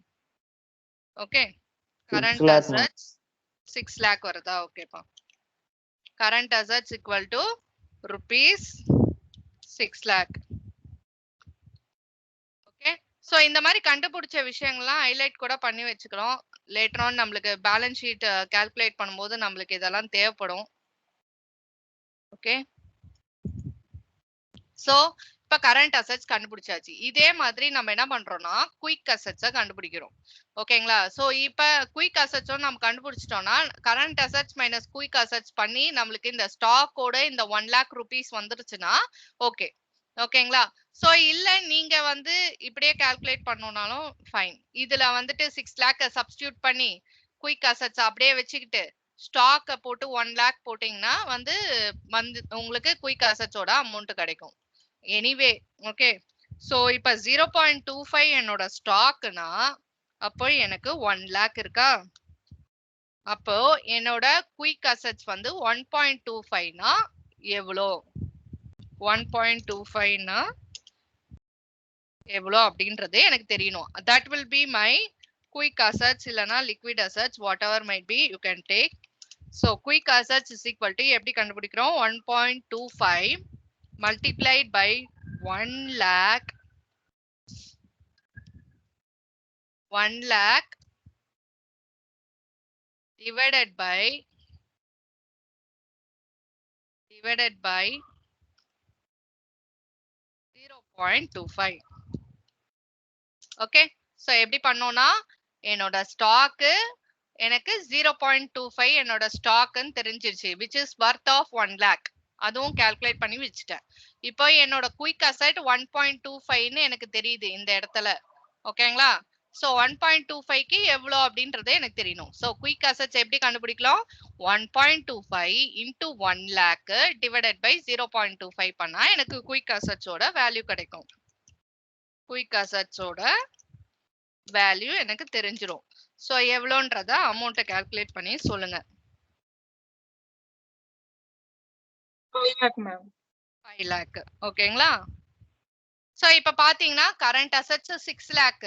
ஓகே, current assets 6 lakh வருதா? ஓகேப்பா. current assets equal to rupees 6 lakh. Okay, so இந்த மாதிரி கண்டுபிடிச்ச விஷயங்கள்லாம் ஹைலைட் கூட பண்ணி வச்சுக்கிறோம். லேட்டர் ஆன் நம்மளுக்கு பேலன்ஸ் ஷீட் கால்குலேட் பண்ணும்போது நம்மளுக்கு இதெல்லாம் தேவைப்படும். ஓகே, சோ இப்ப கரண்ட் அசெட்ஸ் கண்டுபிடிச்சாச்சு. இதே மாதிரி நம்ம என்ன பண்றோம்னா குயிக் அசெட்ஸை கண்டுபிடிக்கிறோம். ஓகேங்களா? சோ இப்ப குயிக் அசெட்ஸும் நம்ம கண்டுபிடிச்சிட்டோம்னா current assets minus quick assets பண்ணி நம்மளுக்கு இந்த ஸ்டாக்கோட இந்த 1 lakh rupees வந்துருச்சுன்னா ஓகே. ஓகேங்களா? சோ இல்ல நீங்க வந்து இப்படியே கால்குலேட் பண்ணனும்னாலும் ஃபைன். இதுல வந்துட்டு 6 lakh சப்ஸ்டிட்யூட் பண்ணி குயிக் அசெட்ஸ் அப்படியே வச்சுக்கிட்டு ஸ்டாக்க போட்டு 1 lakh போட்டீங்கன்னா வந்து உங்களுக்கு குயிக் அசெட்ஸோட அமௌண்ட் கிடைக்கும். எனிவே ஓகே, சோ இப்ப 0.25 என்னோட ஸ்டாக்னா அப்போ எனக்கு 1 lakh இருக்கா? அப்போ என்னோட குயிக் அசெட்ஸ் வந்து 1.25னா எவ்வளோ? 1.25னா எவ்வளோ அப்படின்றது எனக்கு தெரியணும். That will be my quick assets இல்லனா liquid assets, whatever might be you can take. So quick assets is equal to எப்படி கண்டுபிடிக்கிறோம்? 1.25 multiplied by 1 lakh divided by 0.25. Okay, so எப்படி பண்ணோம்னா என்னோட ஸ்டாக் எனக்கு 0.25 என்னோட ஸ்டாக்னு தெரிஞ்சிருச்சு, which is worth of 1 lakh. அதுவும் கால்குலேட் பண்ணி வச்சுட்டேன். இப்போ என்னோட குயிக் அசெட் 1.25ன்னு எனக்கு தெரியுது இந்த இடத்துல. ஓகேங்களா? சோ 1.25க்கு எவ்வளவு அப்படின்றது எனக்கு தெரியணும். சோ குயிக் அசெட்ஸ் எப்படி கண்டுபிடிக்கலாம்? 1.25 into 1 lakh divided by 0.25 பண்ணா எனக்கு குயிக் அசெட்ஸோட வேல்யூ கிடைக்கும். குயிக் அசெட்ஸோட வேல்யூ எனக்கு தெரிஞ்சிரும். சோ எவ்வளோன்றத அமௌண்ட்டை கால்குலேட் பண்ணி சொல்லுங்க. 5 lakh ma'am. 5 lakh. ஓகேங்களா? சோ இப்ப பாத்தீங்கன்னா current assets 6 lakh,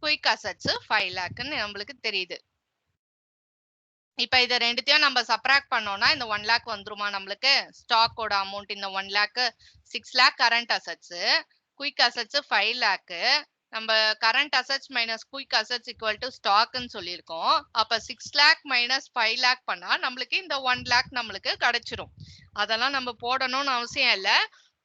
quick assets 5 lakhன்னு நம்மளுக்கு தெரியுது. இப்ப இத ரெண்டுத்தையும் நம்ம சப்ராக்ட் பண்ணோம்னா இந்த 1 lakh வந்துருமா நம்மளுக்கு? ஸ்டாக்கோட அமௌண்ட் இந்த 1 lakh, 6 lakh current assets, quick assets 5 lakh. நம்ம current assets minus quick assets equal to ஸ்டாக்னு சொல்லியிருக்கோம். அப்ப 6 lakh மைனஸ் 5 lakh பண்ணா நம்மளுக்கு இந்த 1 lakh நம்மளுக்கு கிடைச்சிரும். அதெல்லாம் நம்ம போடணும்னு அவசியம் இல்லை.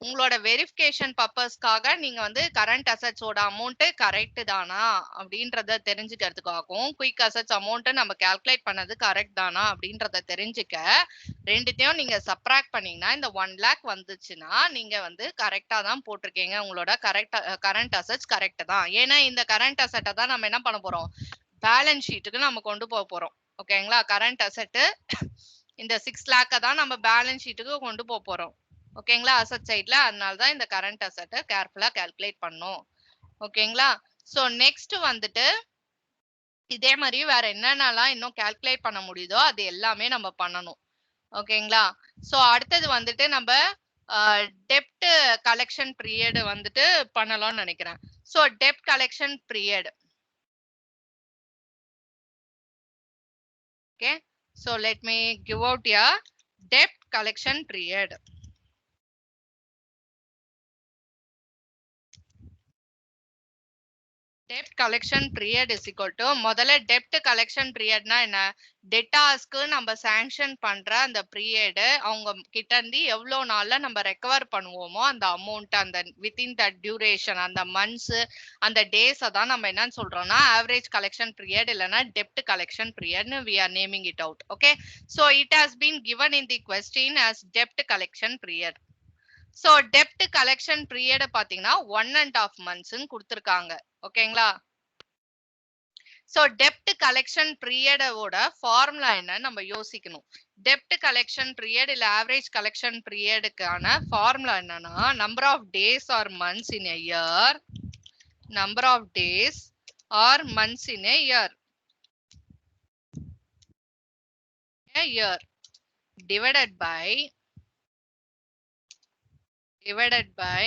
உங்களோட வெரிஃபிகேஷன் பர்பஸ்க்காக நீங்க வந்து கரண்ட் அசெட்ஸோட அமௌண்ட் கரெக்ட் தானா அப்படின்றத தெரிஞ்சுக்கிறதுக்காகவும் குயிக் அசெட்ஸ் அமௌண்ட் நம்ம கால்குலேட் பண்ணது கரெக்ட் தானா அப்படின்றத தெரிஞ்சுக்க ரெண்டுத்தையும் நீங்க சப்ராக்ட் பண்ணீங்கன்னா இந்த 1 lakh வந்துச்சுன்னா நீங்க வந்து கரெக்டா தான் போட்டிருக்கீங்க. உங்களோட கரண்ட் அசெட்ஸ் கரெக்ட் தான். ஏன்னா இந்த கரண்ட் அசெட்டை தான் நம்ம என்ன பண்ண போறோம்? பேலன்ஸ் ஷீட்டுக்கு நம்ம கொண்டு போக போறோம். ஓகேங்களா? கரண்ட் அசெட் இந்த 6 lakh தான் நம்ம பேலன்ஸ் ஷீட்டுக்கு கொண்டு போக போறோம். ஓகேங்களா? அசெட் சைட்ல. அதனால தான் இந்த கரண்ட் அசெட்டை கேர்ஃபுல்லா கால்குலேட் பண்ணணும். ஓகேங்களா? சோ நெக்ஸ்ட் வந்துட்டு இதே மாதிரி வேற என்னென்னலாம் இன்னும் கால்குலேட் பண்ண முடியுதோ அது எல்லாமே நம்ம பண்ணணும். ஓகேங்களா? சோ அடுத்தது வந்துட்டு நம்ம டெப்ட் கலெக்ஷன் பீரியட் வந்துட்டு பண்ணலாம்னு நினைக்கிறேன். சோ டெப்ட் collection period. Okay, so let me give out a debt collection period. Debt collection period is equal to முதல்ல debt collection periodனா என்ன? டெட்டாஸ்க்கு நம்ம சாங்ஷன் பண்ற அந்த பீரியட் அவங்க கிட்ட இருந்து எவ்வளவு நாள்ல நம்ம ரெக்கவர் பண்ணுவோமோ அந்த அமௌண்ட், அந்த வித்தின் த டியூரேஷன், அந்த மந்த்ஸ், அந்த டேஸ் தான் நம்ம என்னன்னு சொல்றோம்னா ஆவரேஜ் கலெக்ஷன் பீரியட் இல்லைன்னா டெப்ட் collection பீரியட்னு we are naming it out. Okay, so it has been given in the question as debt collection period. So டெப்ட் கலெக்ஷன் பீரியட் பாத்தீங்கன்னா 1.5 months கொடுத்திருக்காங்க. ஓகேங்களா? சோ டெப்ட் கலெக்ஷன் பீரியடோட ஃபார்முலா என்ன நம்ம யோசிக்கணும். டெப்ட் கலெக்ஷன் பீரியட் இல்ல ஆவரேஜ் கலெக்ஷன் பீரியடுக்கான ஃபார்முலா என்னன்னா number of days or months in a year, number of days or months in a year, divided by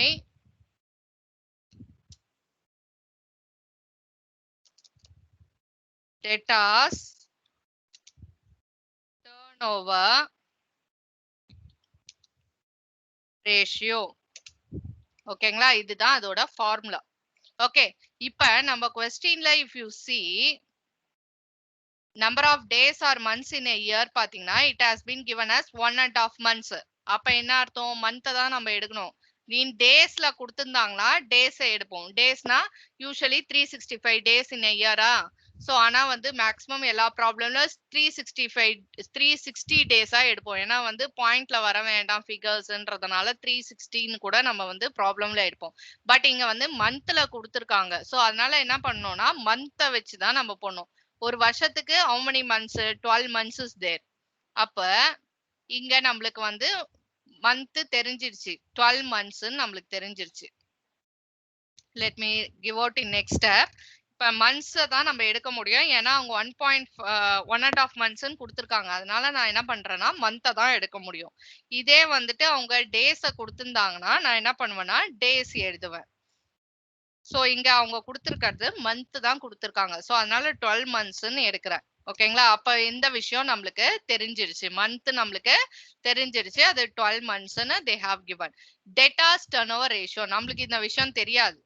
debtors turnover ratio. ஓகேங்களா? இதுதான் அதோட ஃபார்முலா. ஓகே, இப்ப நம்ம क्वेश्चनல if you see number of days or months in a year பாத்தீங்கன்னா it has been given as 1.5 months. அப்ப என்ன அர்த்தம்? Month தான் நம்ம எடுக்கணும். நீ டேஸ்ல கொடுத்திருந்தாங்கன்னா டேஸ் எடுப்போம். டேஸ்னா usually 365 days in a year. So ஆனா வந்து மேக்ஸிமம் எல்லா ப்ராப்ளம்ல 360 டேஸா எடுப்போம். ஏன்னா வந்து பாயிண்ட்ல வர வேண்டாம் ஃபிகர்ஸ்ன்றதுனால 360ன்னு கூட நம்ம வந்து ப்ராப்ளம்ல எடுப்போம். பட் இங்க வந்து மந்த்ல கொடுத்திருக்காங்க. சோ அதனால என்ன பண்ணணும்னா மந்த்தை வச்சுதான் நம்ம போடணும். ஒரு வருஷத்துக்கு how many months? 12 months is there. அப்ப இங்க நம்மளுக்கு வந்து மந்த் தெரிஞ்சிருச்சு, 12 months நம்மளுக்கு தெரிஞ்சிருச்சு. let me give out in next step. இப்ப மந்த்ஸ் தான் நம்ம எடுக்க முடியும். ஏன்னா அவங்க 1.5 months கொடுத்திருக்காங்க. அதனால நான் என்ன பண்றேன்னா மந்த்தை தான் எடுக்க முடியும். இதே வந்துட்டு அவங்க டேஸ கொடுத்திருந்தாங்கன்னா நான் என்ன பண்ணுவேன்னா டேஸ் எழுதுவேன். சோ இங்க அவங்க கொடுத்திருக்கிறது மந்த் தான் கொடுத்திருக்காங்க. சோ அதனால 12 monthsன்னு எடுக்கிறேன். ஓகேங்களா? அப்ப இந்த விஷயம் நம்மளுக்கு தெரிஞ்சிருச்சு, மந்த் நம்மளுக்கு தெரிஞ்சிருச்சு. அது 12 monthsன்னு they have given. debtors turnover ratio நம்மளுக்கு இந்த விஷயம் தெரியாது.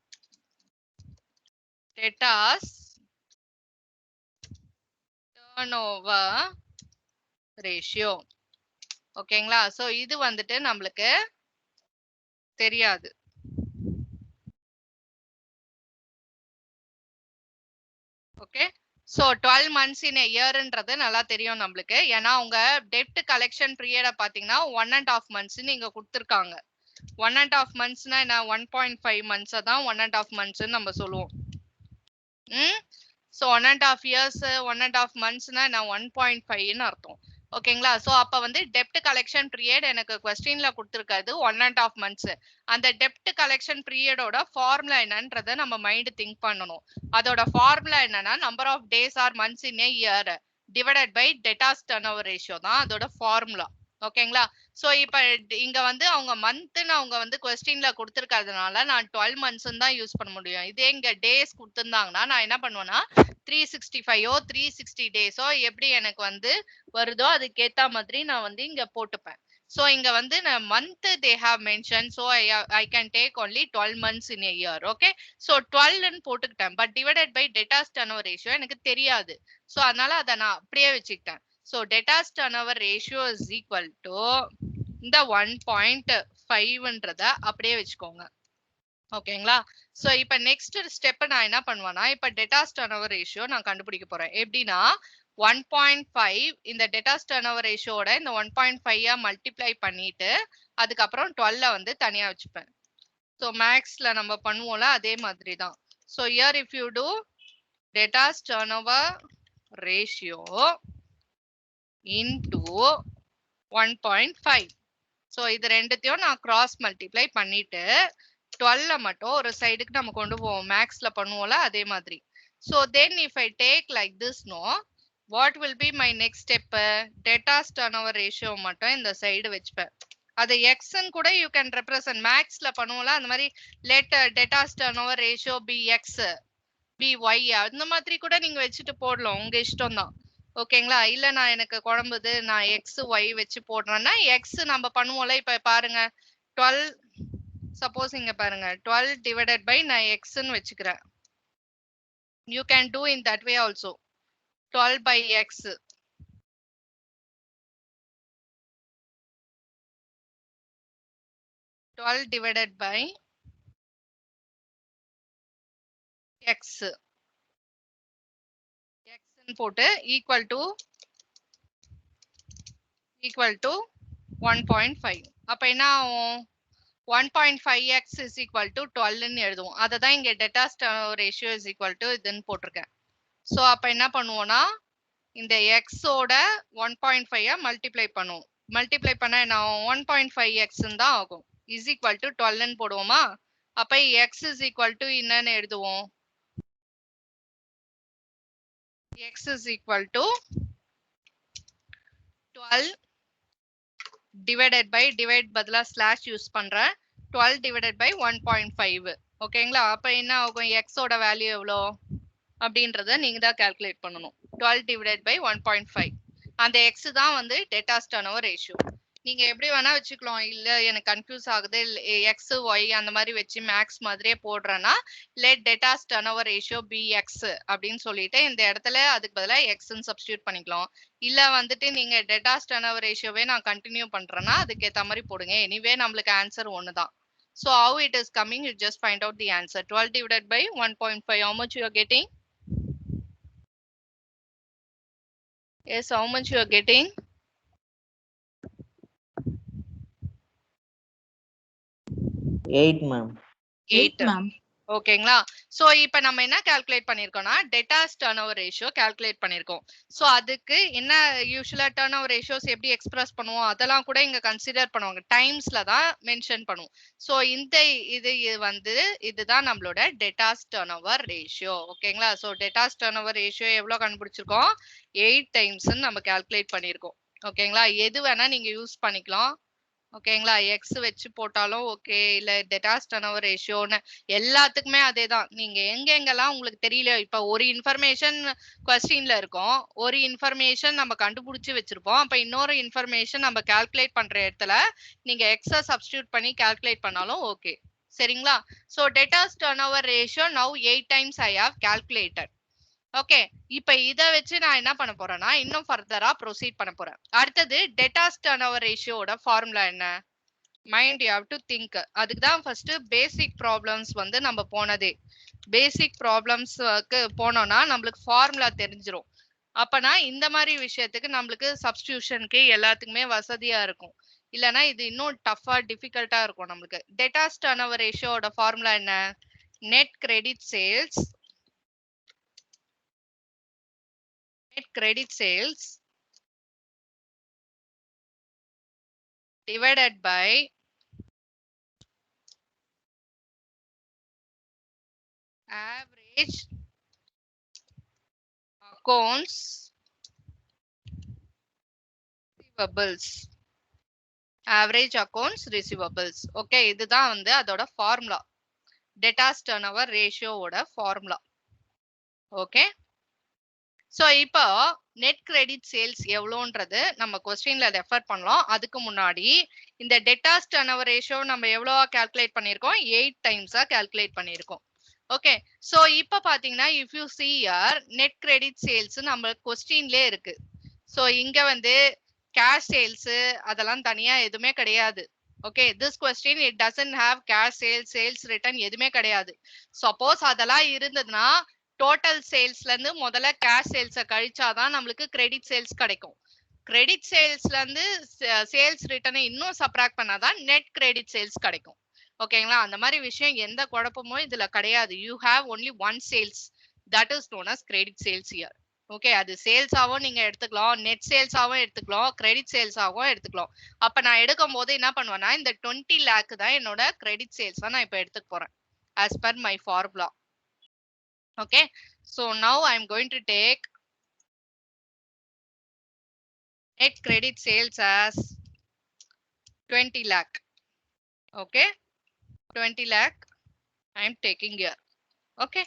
debtors turnover ratio. ஓகேங்களா? சோ இது வந்துட்டு நம்மளுக்கு தெரியாது. Okay. So 12 months in a yearன்றது நல்லா தெரியும் நம்மளுக்கு. ஏன்னா உங்க டெப்ட் கலெக்ஷன் பீரியட பாத்தீங்கன்னா 1.5 months நீங்க கொடுத்திருக்காங்க. 1.5 monthsனா என்ன 1.5 months தான் 1.5 months நம்ம சொல்லுவோம். சோ 1.5 years 1.5 monthsனா நான் 1.5ன்னு அர்த்தம். ஓகேங்களா? சோ அப்ப வந்து டெப்ட் கலெக்ஷன் பீரியட் எனக்கு क्वेश्चनல கொடுத்திருக்கிறது 1.5 months. அந்த டெப்ட் கலெக்ஷன் பீரியடோட ஃபார்முலா என்னன்றதை நம்ம மைண்ட் திங்க் பண்ணணும். அதோட ஃபார்முலா என்னன்னா number of days or months in a year divided by debtors turnover ratio தான் அதோட ஃபார்முலா. ஓகேங்களா? சோ இப்ப இங்க வந்து அவங்க மந்த்னு அவங்க வந்து क्वेश्चनல கொடுத்திருக்கிறதுனால நான் 12 months தான் யூஸ் பண்ண முடியும். இதே இங்க டேஸ் கொடுத்திருந்தாங்கன்னா நான் என்ன பண்ணுவேன்னா 365 360 டேஸோ எப்படி எனக்கு வந்து வருதோ அதுக்கு ஏத்த மாதிரி நான் வந்து இங்க போட்டுப்பேன். சோ இங்க வந்து month they have mentioned, so I can take only 12 months in a year. Okay, so 12 ன்னு போட்டுக்கிட்டேன். But divided by debtors turnover ratio எனக்கு தெரியாது. சோ அதனால அதை நான் அப்படியே வச்சுக்கிட்டேன். So debtors turnover ratio is equal to இந்த 1.5ன்றத அப்படியே வச்சுக்கோங்க. ஓகேங்களா? சோ இப்ப நெக்ஸ்ட் ஸ்டெப் நான் என்ன பண்ணுவேன்னா இப்ப debtors turnover ratio நான் கண்டுபிடிக்க போறேன். எப்படின்னா 1.5 இந்த debtors turnover ratioட இந்த 1.5 மல்டிப்ளை பண்ணிட்டு அதுக்கப்புறம் 12 வந்து தனியா வச்சுப்பேன். சோ மேக்ஸ்ல நம்ம பண்ணுவோம்ல அதே மாதிரி தான். So here if you do debtors turnover ratio into 1.5. So இது ரெண்டுத்தையும் நான் கிராஸ் மல்டிப்ளை பண்ணிட்டு 12 மட்டும் ஒரு சைடுக்கு நம்ம கொண்டு போவோம். மேக்ஸ்ல பண்ணுவோம்ல அதே மாதிரி. So then if I take like this, no, what will be my next step? Debtors turnover ratio மட்டும் இந்த சைடு வச்சுப்பேன். அது x ன்னு கூட you can represent. மேக்ஸ்ல பண்ணுவோம்ல அந்த மாதிரி let debtors turnover ratio be x be y அந்த மாதிரி கூட நீங்க வச்சுட்டு போடலாம். உங்க இஷ்டம் தான். ஓகேங்களா? இல்ல நான் எனக்கு குழம்புது நான் x y வச்சு போடுறேன்னா x நம்ம பண்ணுவோம்ல இப்ப பாருங்க 12 சப்போஸ் இங்க பாருங்க 12 divided by நான் x ன்னு வச்சுக்கிறேன். You can do in that way also. 12 by x. divided by x. x ன்னு போட்டு equal to 1.5. அப்ப என்ன ஆகும்? 1.5x is equal to 12 ன்னு எழுதுவோம். அததான் இங்க debtors turnover ratio is equal to இதுன்னு போட்டிருக்கேன். சோ அப்ப என்ன பண்ணுவோம்னா இந்த x ஓட 1.5 மல்டிப்ளை பண்ணுவோம். மல்டிப்ளை பண்ணா என்ன ஆகும்? 1.5x தான் ஆகும். is equal to 12 ன்னு போடுவோமா? அப்ப x is equal to என்னன்னு எழுதுவோம்? x is equal to 12 divided by divide பதிலா ஸ்லாஷ் யூஸ் பண்றேன். 12 divided by 1.5. ஓகேங்களா? அப்ப என்ன ஆகும்? x ஓட வேல்யூ எவ்வளோ அப்படின்றத நீங்க தான் கால்குலேட் பண்ணணும். 12 divided by 1.5. அந்த x தான் வந்து debtors turnover ratio. நீங்க எப்படி வேணா வச்சுக்கலாம். இல்ல எனக்கு கன்ஃபியூஸ் ஆகுது x y அந்த மாதிரி வச்சு மேக்ஸ் மாதிரியே போடுறேன்னா let debtors turnover ratio be x அப்படின்னு சொல்லிட்டு இந்த இடத்துல அதுக்கு பதிலா x ன்னு சப்ஸ்டிட்யூட் பண்ணிக்கலாம். இல்ல வந்துட்டு நீங்க debtors turnover ratioவே நான் கண்டினியூ பண்றேன்னா அதுக்கு ஏத்த மாதிரி போடுங்க. எனிவே நம்மளுக்கு ஆன்சர் ஒண்ணுதான். So how it is coming, you just find out the answer. 12 divided by 1.5. How much you are getting? Yes, how much you are getting? 8 ma'am. 8 ma'am. ஓகேங்களா? So இப்போ நம்ம என்ன கால்குலேட் பண்ணிருக்கோம்னா debtors turnover ratio கால்குலேட் பண்ணிருக்கோம். So அதுக்கு என்ன யூசுவலா turnover ratios எப்படி எக்ஸ்பிரஸ் பண்ணுவோம் அதெல்லாம் கூட இங்க கன்சிடர் பண்ணுவாங்க. டைம்ஸ்ல தான் மென்ஷன் பண்ணுவோம். சோ இந்த இது வந்து இதுதான் நம்மளோட debtors turnover ratio. ஓகேங்களா? சோ debtors turnover ratio எவ்வளவு கண்டுபிடிச்சிருக்கோம்? 8 times நம்ம கால்குலேட் பண்ணிருக்கோம். ஓகேங்களா? எது வேணா நீங்க யூஸ் பண்ணிக்கலாம். ஓகேங்களா? x வச்சு போட்டாலும் ஓகே, இல்ல debtors turnover ratioன்னு எல்லாத்துக்குமே அதேதான். நீங்க எங்கெங்கெல்லாம் உங்களுக்கு தெரியல, இப்ப ஒரு இன்ஃபர்மேஷன் கொஸ்டின்ல இருக்கும், ஒரு இன்ஃபர்மேஷன் நம்ம கண்டுபிடிச்சு வச்சிருப்போம், அப்ப இன்னொரு இன்ஃபர்மேஷன் நம்ம கால்குலேட் பண்ற இடத்துல நீங்க x சப்ஸ்டிட்யூட் பண்ணி கால்குலேட் பண்ணாலும் ஓகே. சரிங்களா? So debtors turnover ratio now 8 times I have calculated. Okay, இப்ப இத வச்சு நான் என்ன பண்ண போறேன்னா இன்னும் ஃபர்தரா ப்ரொசீட் பண்ண போறேன். அடுத்தது டெட்டாஸ் டர்ன்ஓவர் ரேஷியோட ஃபார்முலா என்ன? Mind you have to think. அதுக்கு தான் ஃபர்ஸ்ட் பேசிக் ப்ராப்ளம்ஸ் வந்து நம்ம போனதே. பேசிக் ப்ராப்ளம்ஸ்க்கு போனோம்னா நம்மளுக்கு ஃபார்முலா தெரிஞ்சிரும். அப்பனா இந்த மாதிரி விஷயத்துக்கு நம்மளுக்கு சப்ஸ்டிடியூஷனுக்கு எல்லாத்துக்குமே வசதியா இருக்கும். இல்லனா இது இன்னும் டஃபா டிஃபிகல்ட்டா இருக்கும் நம்மளுக்கு. டெட்டாஸ் டர்ன்ஓவர் ரேஷியோட ஃபார்முலா என்ன? Net credit sales divided by average accounts receivables. Average accounts receivables. Okay, இதுதான் வந்து அதோட ஃபார்முலா. டெட்டாஸ் டர்ன்ஓவர் ரேஷியோவோட ஃபார்முலா. ஓகே, சோ இப்போ நெட் கிரெடிட் சேல்ஸ் எவ்வளோன்றது நம்ம கொஸ்டின்ல ரெஃபர் பண்ணலாம். அதுக்கு முன்னாடி இந்த டெட்டாஸ் டர்ன்ஓவர் ரேஷியோ நம்ம எவ்வளவா கால்குலேட் பண்ணியிருக்கோம்? 8 டைம்ஸா கால்குலேட் பண்ணியிருக்கோம். ஓகே, சோ இப்போ பாத்தீங்கன்னா if you see here net credit sales நம்ம கொஸ்டின்லயே இருக்கு. சோ இங்க வந்து கேஷ் சேல்ஸ் அதெல்லாம் தனியா எதுவுமே கிடையாது. Okay, this question it doesn't have cash sales return எதுவுமே கிடையாது. சப்போஸ் அதெல்லாம் இருந்ததுன்னா டோட்டல் சேல்ஸ்ல இருந்து முதல்ல கேஷ் சேல்ஸை கழிச்சாதான் நம்மளுக்கு கிரெடிட் சேல்ஸ் கிடைக்கும். கிரெடிட் சேல்ஸ்ல இருந்து சேல்ஸ் ரிட்டர்னை இன்னும் சப்ராக்ட் பண்ணாதான் நெட் கிரெடிட் சேல்ஸ் கிடைக்கும். ஓகேங்களா? அந்த மாதிரி விஷயம் எந்த குழப்பமும் இதுல கிடையாது. You have only one sales, that is known as credit sales here. Okay, அது சேல்ஸாவும் நீங்க எடுத்துக்கலாம், நெட் சேல்ஸாவும் எடுத்துக்கலாம், கிரெடிட் சேல்ஸாவும் எடுத்துக்கலாம். அப்ப நான் எடுக்கும் போது என்ன பண்ணுவேன்னா இந்த 20 lakh தான் என்னோட கிரெடிட் சேல்ஸ் நான் இப்ப எடுத்துக்க போறேன் as per my formula. Okay, so now I'm going to take net credit sales as 20 lakh. Okay, 20 lakh I'm taking here. Okay,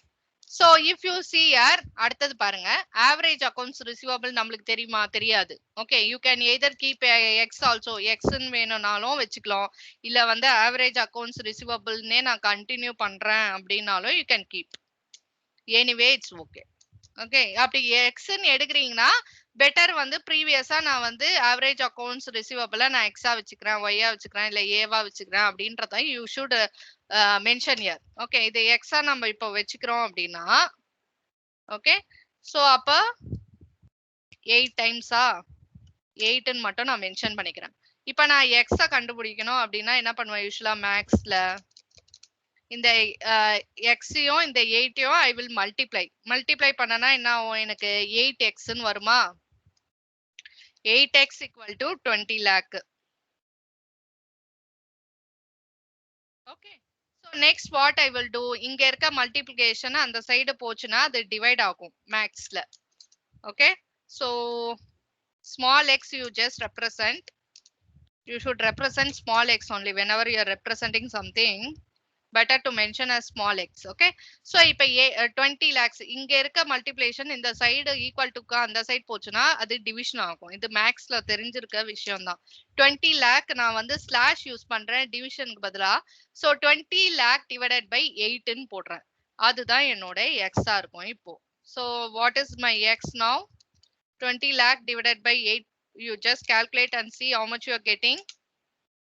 so if you see here அடுத்தது பாருங்க, average accounts receivable நம்மளுக்கு தெரியுமா? தெரியாது. Okay, you can either keep x also, x ன்னு வேணும்னாலும் வச்சுக்கலாம், இல்ல வந்து average accounts receivable னே நான் கண்டினியூ பண்றேன் அப்படின்னாலும் you can keep. Anyway it's okay. Okay, அப்படி எக்ஸ்ன்னு எடுக்கிறீங்கன்னா பெட்டர் வந்து ப்ரீவியஸா நான் வந்து ஆவரேஜ் அக்கௌண்ட்ஸ் ரிசீவபிளா நான் எக்ஸா வச்சுக்கிறேன், ஒய்யா வச்சுக்கிறேன், இல்ல ஏவா வச்சுக்கிறேன் அப்படின்றத you should mention here. Okay, இது எக்ஸா நம்ம இப்போ வச்சுக்கிறோம் அப்படின்னா ஓகே, சோ அப்ப 8 டைம்ஸா 8ன்னு மட்டும் நான் மென்ஷன் பண்ணிக்கிறேன். இப்போ நான் எக்ஸா கண்டுபிடிக்கணும் அப்படின்னா என்ன பண்ணுவேன்? யூஸ்வலா மேக்ஸ்ல இந்த எக்ஸையும் இந்த 8யும் ஐ வில் மல்டிப்ளை பண்ணனா என்ன ஆகும்? எனக்கு 8x ன்னு வருமா? 8x equal to 20 lakh. Okay, so next what I will do, இங்க இருக்க மல்டிப்ளிகேஷன் அந்த சைடு போச்சுன்னா அது டிவைட் ஆகும் மேக்ஸ்ல. Okay, so small x you just represent, you should represent small x only whenever you are representing something. Better to mention as small x. Okay, so இப்ப 20 lakhs இங்க இருக்க மல்டிப்ளிகேஷன் இந்த side equal to அந்த side போச்சுன்னா அது division ஆகும். இது மேக்ஸ்ல தெரிஞ்சிருக்க விஷயம் தான். 20 lakh நான் வந்து ஸ்லாஷ் யூஸ் பண்றேன் டிவிஷனுக்கு பதிலா. சோ 20 lakh divided by 8 ன்னு போடுறேன். அதுதான் என்னோட எக்ஸா இருக்கும் இப்போ. So what is my x now? 20 lakh divided by 8. You just calculate and see how much you are getting.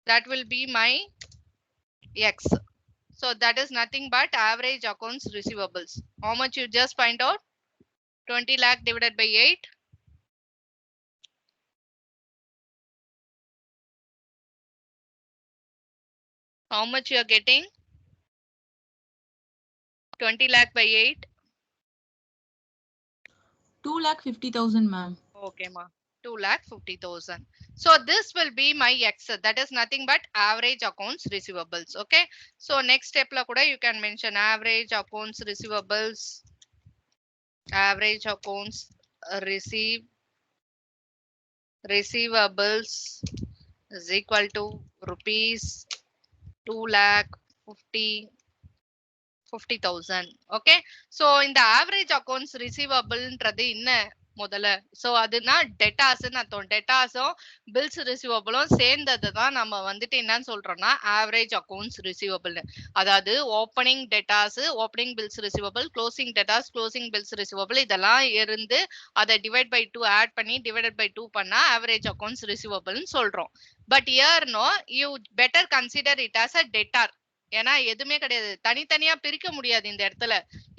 That will be my x. So that is nothing but average accounts receivables. How much you just find out? 20 lakh divided by 8. How much you are getting? 20 lakh by 8. 2,50,000, ma'am. Okay, ma. 2,50,000. So this will be my x. That is nothing but average accounts receivables. Okay. So next step la kuda you can mention average accounts receivables. Average accounts receivables is equal to rupees 2,50,000. Okay. So இந்த average accounts receivable ன்றது என்ன முதல்ல. So அதுனா டெட்டாஸ்ன்னு அர்த்தம். டெட்டாஸும் bills ரிசீவபிளும் சேர்ந்தது தான் நம்ம வந்துட்டு என்னன்னு சொல்றோம்னா ஆவரேஜ் அக்கௌண்ட்ஸ் ரிசீவபிள். அதாவது opening debtors, opening bills receivable, closing debtors, closing bills receivable இதெல்லாம் இருந்து அதை டிவைட் பை 2 ஆட் பண்ணி டிவைடட் பை 2 பண்ணா ஆவரேஜ் அக்கௌண்ட்ஸ் ரிசீவபிள்னு சொல்றோம். But here no you better consider it as a debtor. ஏன்னா எதுவுமே கிடையாது, தனித்தனியா பிரிக்க முடியாது இந்த இடத்துல.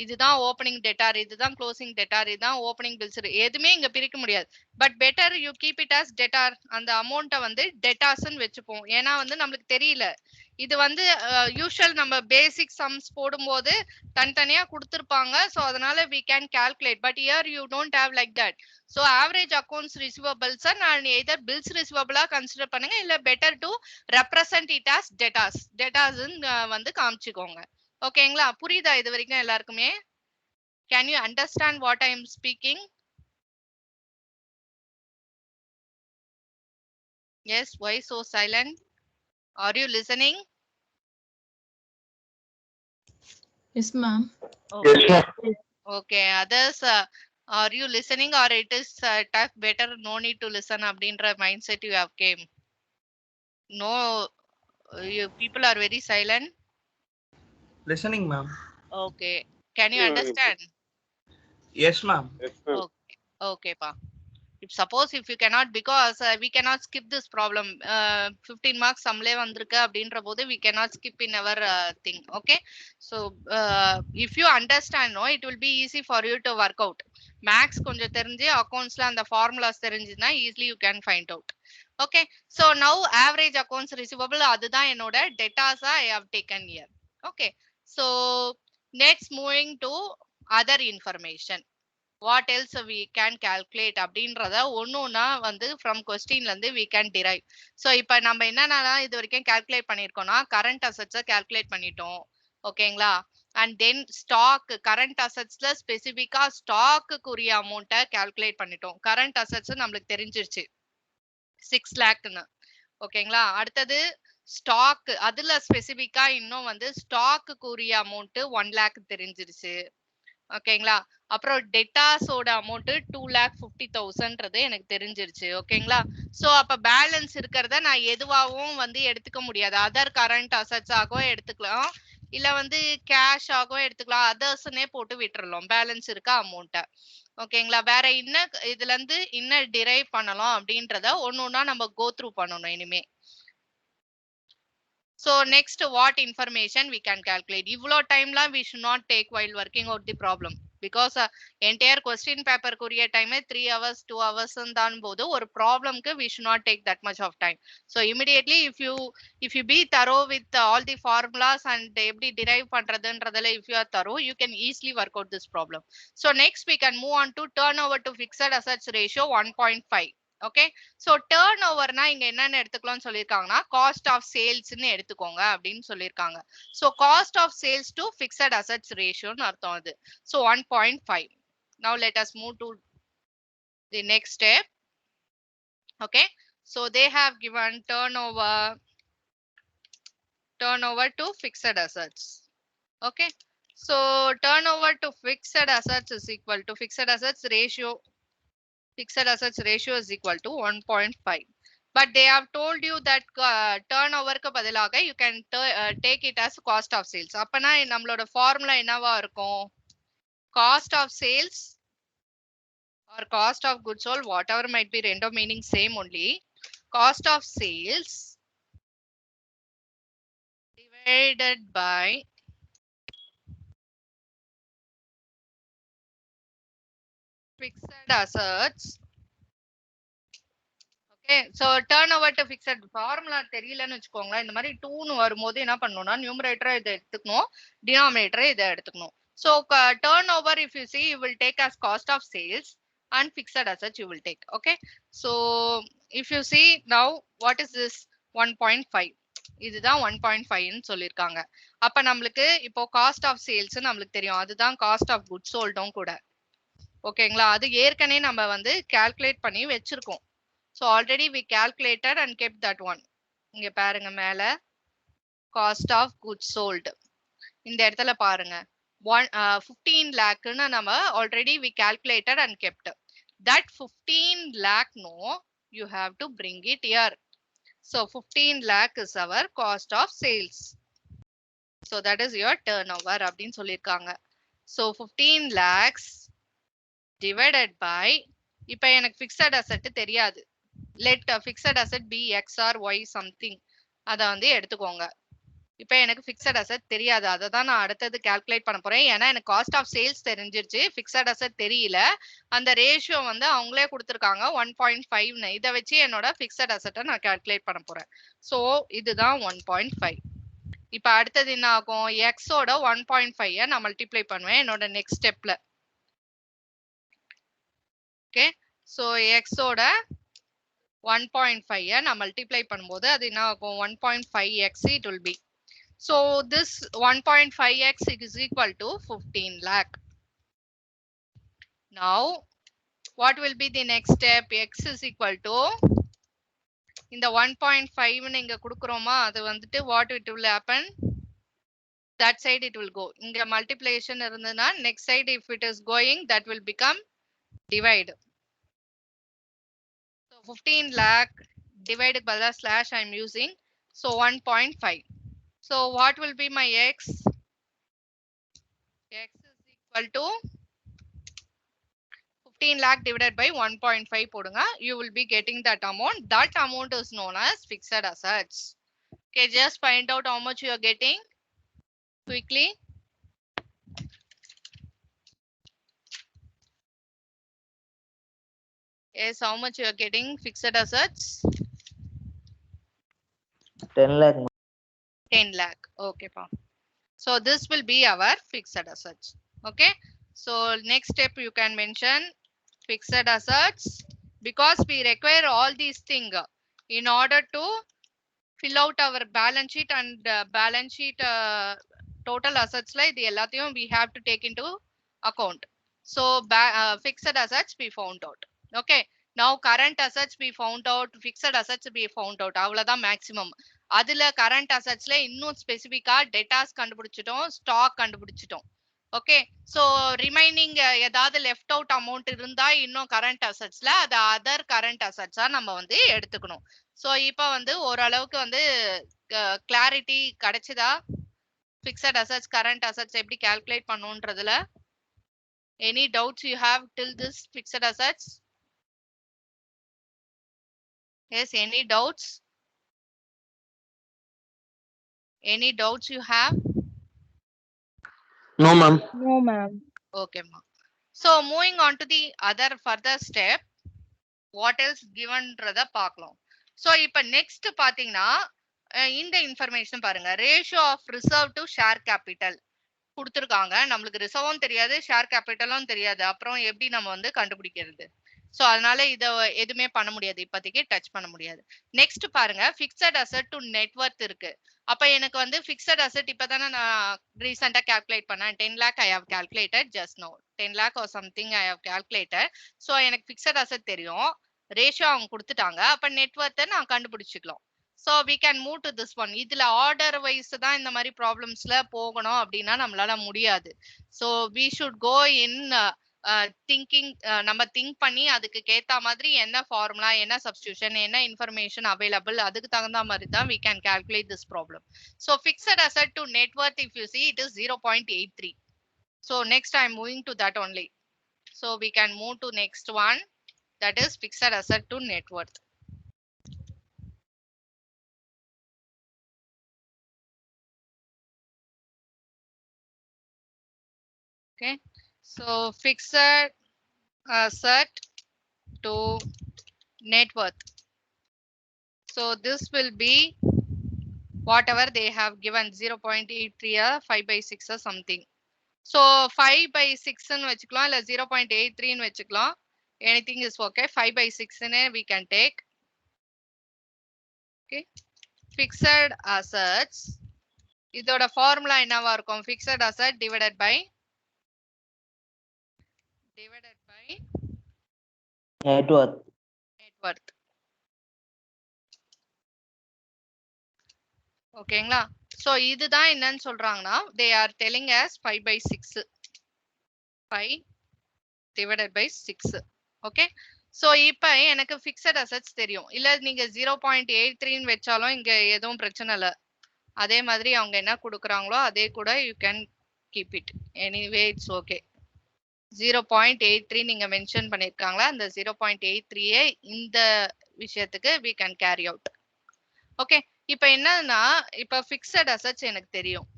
இதுதான் ஓப்பனிங் டெட்டார், இதுதான் க்ளோசிங் டெட்டார், இதுதான் ஓப்பனிங் பில்ஸ், எதுவுமே இங்க பிரிக்க முடியாது. But better you keep it as debtor. அந்த அமௌண்ட்டை வந்து டெட்டாஸ்ன்னு வச்சுப்போம். ஏன்னா வந்து நம்மளுக்கு தெரியல. இது வந்து யூஷுவல் நம்ம பேசிக் சம்ஸ் போடும்போது தனித்தனியா கொடுத்துருப்பாங்க. ஸோ அதனால we can calculate. But here you don't have like that. So average accounts ரிசீவபிள்ஸை நான் எதர் பில்ஸ் ரிசீவபிளா கன்சிடர் பண்ணுங்க, இல்ல better to represent it as debtors. டெட்டாஸ்ன்னு வந்து காமிச்சுக்கோங்க. ஓகேங்களா? புரியுதா இது வரைக்கும் எல்லாருக்குமே? Can you understand what I am speaking? Yes, why so silent? Are you listening? Yes, ma'am. Okay. Okay. Others, are you listening or it is tough? Better no need to listen. Abdindra mindset you have came. No, you people are very silent. Listening, ma'am. Okay. Can you understand? Yes, ma'am. Okay. Okay, pa. If suppose if you cannot, because we cannot skip this problem. 15 marks samle vandirukku அப்படின்ற போது we cannot skip in our thing. Okay. So if you understand, no, it will be easy for you to work out. Max கொஞ்சம் தெரிஞ்சு accountsல அந்த formulas தெரிஞ்சுனா easily you can find out. Okay. So now average accounts receivable அதுதான் என்னோட debtors I have taken here. Okay. So next moving to other information. What else we can calculate அப்படின்றத ஒன்னொன்னா வந்து from questionல இருந்து we can derive. So இப்ப நம்ம என்னென்னலாம் இது வரைக்கும் calculate பண்ணிருக்கோம்னா current assets calculate பண்ணிட்டோம். ஓகேங்களா? and then stock, current assetsல ஸ்பெசிபிக்கா ஸ்டாக்கு உரிய அமௌண்ட்டை calculate பண்ணிட்டோம். current assets நம்மளுக்கு தெரிஞ்சிருச்சு 6 lakhன்னு. ஓகேங்களா? அடுத்தது ஸ்டாக், அதுல ஸ்பெசிபிக்கா இன்னும் வந்து ஸ்டாக்கு உரிய அமௌண்ட் 1 lakh தெரிஞ்சிருச்சு. ஓகேங்களா? அப்புறம் டெட்டாஸோட அமௌண்ட் 2,50,000ன்றது எனக்கு தெரிஞ்சிருச்சு. ஓகேங்களா? சோ அப்ப பேலன்ஸ் இருக்கிறத நான் எதுவாகவும் வந்து எடுத்துக்க முடியாது. அதர் கரண்ட் அசட்ஸ் ஆகவும் எடுத்துக்கலாம், இல்ல வந்து கேஷ் ஆகவும் எடுத்துக்கலாம். அதர்ஸ்னே போட்டு விட்டுறலாம் பேலன்ஸ் இருக்க அமௌண்ட்டை. ஓகேங்களா? வேற என்ன இதுல இருந்து என்ன டிரைவ் பண்ணலாம் அப்படின்றத ஒன்னொன்னா நம்ம கோ த்ரூ பண்ணணும் இனிமே. So next, what information we can calculate? Ivlo time la we should not take while working out the problem, because entire question paper kuriya time 3 hours 2 hours dan bodu or problem ku we should not take that much of time. So immediately if you be thorough with all the formulas and eppadi derive pandradundradala, if you are thorough, you can easily work out this problem. So next we can move on to turnover to fixed assets ratio 1.5. Okay. So டர்ன் ஓவர்னா இங்க என்னன்னு எடுத்துக்கலாம்னு சொல்லியிருக்காங்கன்னா cost of சேல்ஸ்ன்னு எடுத்துக்கோங்க அப்படின்னு சொல்லியிருக்காங்க. So cost of sales to fixed assets ரேஷியோன்னு அர்த்தம் அது. So 1.5. Now let us move to the next step. Okay. So they have given turnover to fixed assets. Okay. So turnover to fixed assets is equal to fixed assets ratio. Fixed assets ratio is equal to 1.5. But they have told you that turnover க்கு பதிலாக you can take it as cost of sales. அப்பனா நம்மளோட formula என்னவா இருக்கும்? Cost of sales or cost of goods sold, whatever might be, ரெண்டோ meaning same only. Cost of sales divided by fixed assets. Okay, so turnover to fixed formula தெரியலன்னு வெச்சுக்கோங்களேன். இந்த மாதிரி 2ன்னு வரும்போது என்ன பண்ணனும்னா நியூமரேட்டரை இதை எடுத்துக்கணும், டினாமினேட்டரை இதை எடுத்துக்கணும். So turnover, if you see, you will take as cost of sales, and fixed assets you will take. Okay, so if you see now, what is this 1.5? இதுதான் 1.5ன்னு சொல்லிருக்காங்க. அப்ப நம்மளுக்கு இப்போ காஸ்ட் ஆஃப் சேல்ஸ் நம்மளுக்கு தெரியும், அதுதான் காஸ்ட் ஆஃப் குட்ஸ் சோல்டும் கூட. ஓகேங்களா? அது ஏற்கனவே நம்ம வந்து கால்குலேட் பண்ணி வச்சிருக்கோம். So already we calculated and kept that one. இங்க பாருங்க மேல cost of goods sold. இந்த இடத்துல பாருங்க 15 lakhன்னு நம்ம already we calculated and kept. that 15 lakh no, you have to bring it here. So 15 lakh is our cost of sales. So that is your turnover அப்படின்னு சொல்லிருக்காங்க. So 15 lakhs divided by, இப்ப எனக்கு fixed asset தெரியாது. Let fixed asset be X or Y something. அத வந்து எடுத்துக்கோங்க. இப்ப எனக்கு fixed asset தெரியாது. அதை தான் நான் அடுத்தது calculate பண்ண போறேன். ஏன்னா எனக்கு cost of sales தெரிஞ்சிருச்சு. fixed asset தெரியல. அந்த ரேஷியோ வந்து அவங்களே கொடுத்திருக்காங்க 1.5. இதை வச்சு என்னோட fixed asset நான் calculate பண்ண போறேன். So இதுதான் 1.5. இப்ப அடுத்தது என்ன ஆகும்? X ஓட 1.5 நான் மல்டிப்ளை பண்ணுவேன் என்னோட நெக்ஸ்ட் ஸ்டெப்ல. ஓகே, சோ X ஓட 1.5 நான் மல்டிப்ளை பண்ணும்போது அது என்ன ஆகும்? 1.5x it will be. So this 1.5x is equal to 15 lakh. Now what will be the next step? X is equal to இந்த 1.5 நீங்க குடுக்குறோமா, அது வந்துட்டு what it will happen? That side it will go. இங்க multiplication இருந்ததுன்னா next side if it is going, that will become divide. So 15 lakh divided by the slash I am using. So 1.5. So what will be my X? X is equal to 15 lakh divided by 1.5 போடுங்க. You will be getting that amount. That amount is known as fixed assets. Okay, just find out how much you are getting quickly. Yes, how much you are getting fixed assets? 10 lakh. 10 lakh. Okay, pa. So this will be our fixed assets. Okay. So next step you can mention fixed assets, because we require all these things in order to fill out our balance sheet, and balance sheet total assets like the எல்லாத்தையும் we have to take into account. So fixed assets we found out. Okay, now current assets we found out, fixed assets we found out. அவ்வளவுதான் maximum. அதுல current assetsல இன்னும் ஸ்பெசிபிக்கா debtors கண்டுபிடிச்சிட்டோம், stock கண்டுபிடிச்சிட்டோம். Okay, so remaining ஏதாவது left out amount இருந்தா இன்னும் current அசெட்ஸ்ல அது other current அசெட்ஸா நம்ம வந்து எடுத்துக்கணும். சோ இப்போ வந்து ஓரளவுக்கு வந்து கிளாரிட்டி கிடைச்சதா? ஃபிக்ஸட் அசெட்ஸ் கரண்ட் அசெட்ஸ் எப்படி கால்குலேட் பண்ணுன்றதுல any doubts you have till this fixed assets? Yes, any doubts? Any doubts you have? No, ma'am. No, ma'am. Okay, ma'am. So moving on to the other further step, what else givenன்றத பார்க்கலாம். So இப்ப next பாத்தீங்கன்னா இந்த information பாருங்க, ratio of reserve to share capital கொடுத்துருக்காங்க. நம்மளுக்கு ரிசர்வும் தெரியாது, share கேபிட்டலும் தெரியாது, அப்புறம் எப்படி நம்ம வந்து கண்டுபிடிக்கிறது? சோ அதனால இத எதுவுமே பண்ண முடியாது, இப்போதைக்கு டச் பண்ண முடியாது. நெக்ஸ்ட் பாருங்க, ஃபிக்ஸட் அசெட் டு நெட்வொர்த் இருக்கு. அப்ப எனக்கு வந்து ஃபிக்ஸட் அசெட் இப்பதானே நான் ரீசெண்டா கால்குலேட் பண்ணேன். 10 lakh I have calculated just now. 10 lakh or something I have calculated. So எனக்கு ஃபிக்ஸட் அசெட் தெரியும், ரேஷியோ அவங்க கொடுத்துட்டாங்க. அப்ப நெட்வொர்த்தை நான் கண்டுபிடிச்சிக்கலாம். So we can move to this one. இதுல ஆர்டர் வைஸ் தான் இந்த மாதிரி ப்ராப்ளம்ஸ்ல போகணும் அப்படின்னா நம்மளால முடியாது. So we should go in thinking, நம்ம திங்க் பண்ணி அதுக்கு கேத்த மாதிரி என்ன ஃபார்முலா, என்ன சப்ஸ்டிடியூஷன், என்ன இன்ஃபர்மேஷன் அவைலபிள், அதுக்கு தகுந்த மாதிரி தான் we can calculate this problem. So fixed asset to net worth, if you see, it is 0.83. So next I am moving to that only. So we can move to next one, that is fixed asset to net worth. Okay, so fixed asset to net worth. So this will be whatever they have given, 0.83 or 5/6 or something. So 5/6 ன்னு வச்சுக்கலாம், இல்ல 0.83 ன்னு வச்சுக்கலாம். Anything is okay. 5/6 ன்னு we can take. Okay, fixed assets, இதோட formula என்னவா இருக்கும்? fixed asset divided by Net worth. net worth. ஓகேங்களா? சோ இதுதான் என்னன்னு சொல்றாங்கன்னா, they are telling us 5/6. 5 divided by 6. Okay. So இப்ப எனக்கு பிக்ஸட் அசெட்ஸ் தெரியும். இல்ல நீங்க 0.83 வச்சாலும் இங்க எதுவும் பிரச்சனை இல்ல. அதே மாதிரி அவங்க என்ன குடுக்குறாங்களோ அதே கூட you can keep it. Anyway it's okay. 0.83 நீங்க மென்ஷன் பண்ணிருக்காங்களா, அந்த 0.83 இந்த விஷயத்துக்கு we can carry out. Okay. இப்ப என்னன்னா இப்ப பிக்ஸட் அசெட்ஸ் எனக்கு தெரியும்.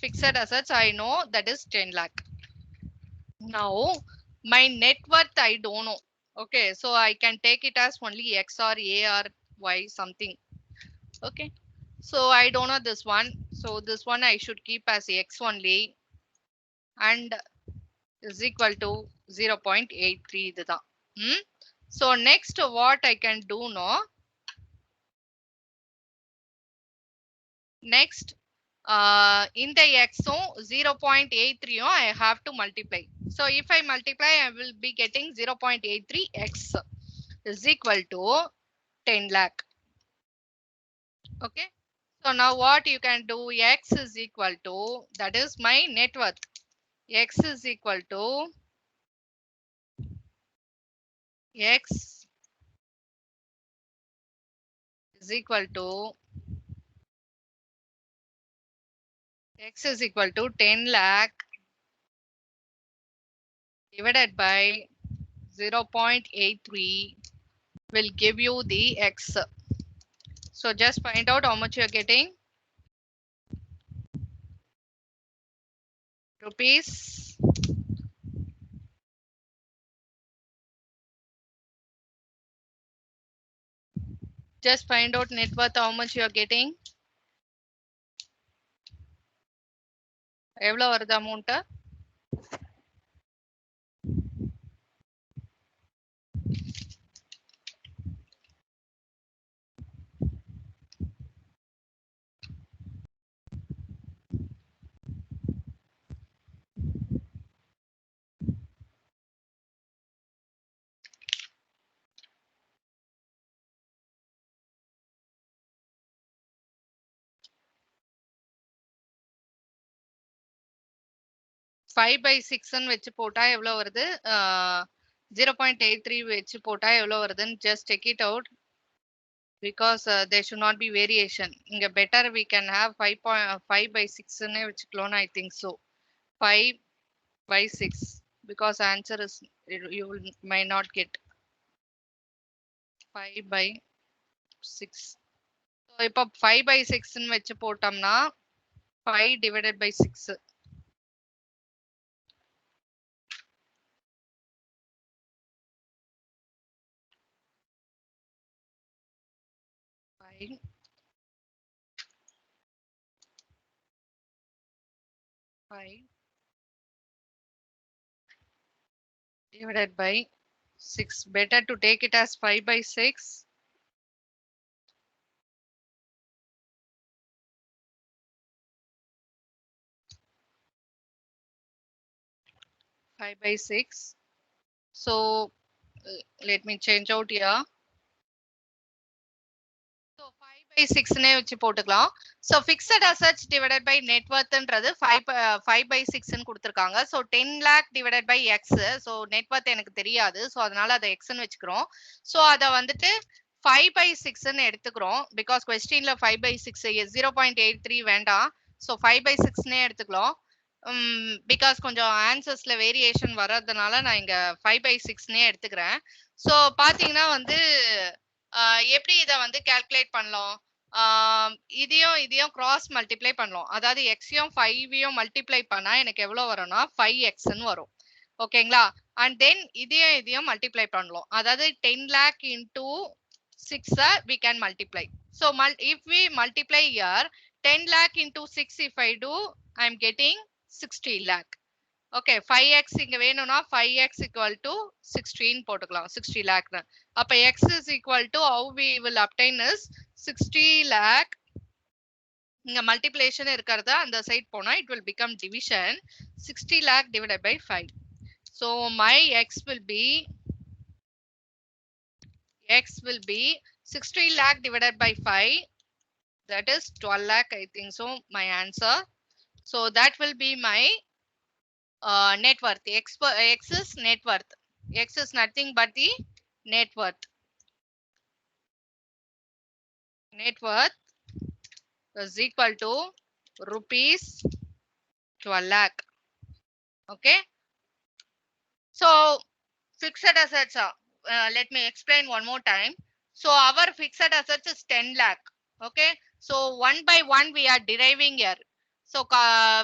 Fixed assets I know that is 10 lakh. Now my net worth I don't know. Okay, so I can take it as only X or A or Y something. Okay, so I don't know this one. So this one I should keep as X only and is equal to 0.83 இதுதான். So next what I can do now? Next in the X 0.83 I have to multiply. So if I multiply, I will be getting 0.83 X is equal to 10 lakh. Okay. So now what you can do, X is equal to, that is my net worth. X is equal to X is equal to X is equal to 10 lakh divided by 0.83 will give you the X. So just find out how much you are getting. Rupees. Just find out net worth how much you are getting. எவ்வளவு வருது amount? Five by 6 வச்சு போட்டா எவ்வளவு வருது? 0.83 வச்சு போட்டா எவ்வளவு வருதுன்னு just check it out. Because there should not be variation. இங்க better we can have 5 by 6 னே வச்சுக்கலாம். I think so. 5 by 6 because answer is you will might not get 5 by 6. So இப்போ 5 by 6 னு வச்சு போட்டோம்னா 5 divided by 6. 5 divided by 6. Better to take it as 5 by 6. 5 by 6. So let me change out here. So 5 by 6 னே வச்சு போட்டுக்கலாம். So fixed assets divided by net worth ன்றது 5 by 6 ன்னு கொடுத்திருக்காங்க. So 10 lakh divided by X. So net worth எனக்கு தெரியாது. So அதனால அதை X ன்னு வச்சுக்கிறோம். So அதை வந்துட்டு 5 by 6 ன்னு எடுத்துக்கிறோம். Because questionல 5 by 6 0.83 வேண்டாம். So 5 by 6 னே எடுத்துக்கலாம். பிகாஸ் கொஞ்சம் ஆன்சர்ஸ்ல வேரியேஷன் வர்றதுனால நான் இங்க 5 by 6 னே எடுத்துக்கிறேன். சோ பாத்தீங்கன்னா வந்து எப்படி இத வந்து கால்குலேட் பண்ணலாம்? இதையும் கிராஸ் மல்டிப்ளை பண்ணலாம். அதாவது எக்ஸையும் 5ஐயும் மல்டிப்ளை பண்ணா எனக்கு எவ்வளவு வரும்னா 5x ன்னு வரும். ஓகேங்களா? அண்ட் தென் இதையும் மல்டிப்ளை பண்ணலாம். அதாவது 10 lakh into 6 we can multiply. So if we multiply here 10 lakh into 6 if I do, I am getting 60 lakh. Okay, 5x இங்க வேணும்னா 5x equal to 16 போட்டுக்கலாம். 60 lakh. அப்ப x is equal to how we will obtain is 60 lakh. இங்க multiplication இருக்கிறதா அந்த side போனா it will become division. 60 lakh divided by 5. So my x will be 60 lakh divided by 5. That is 12 lakh, I think so, my answer. So that will be my net worth. X is net worth. X is nothing but the net worth. Net worth is equal to rupees 12 lakh. Okay. So fixed assets, let me explain one more time. So our fixed assets is 10 lakh. Okay. So one by one we are deriving here. So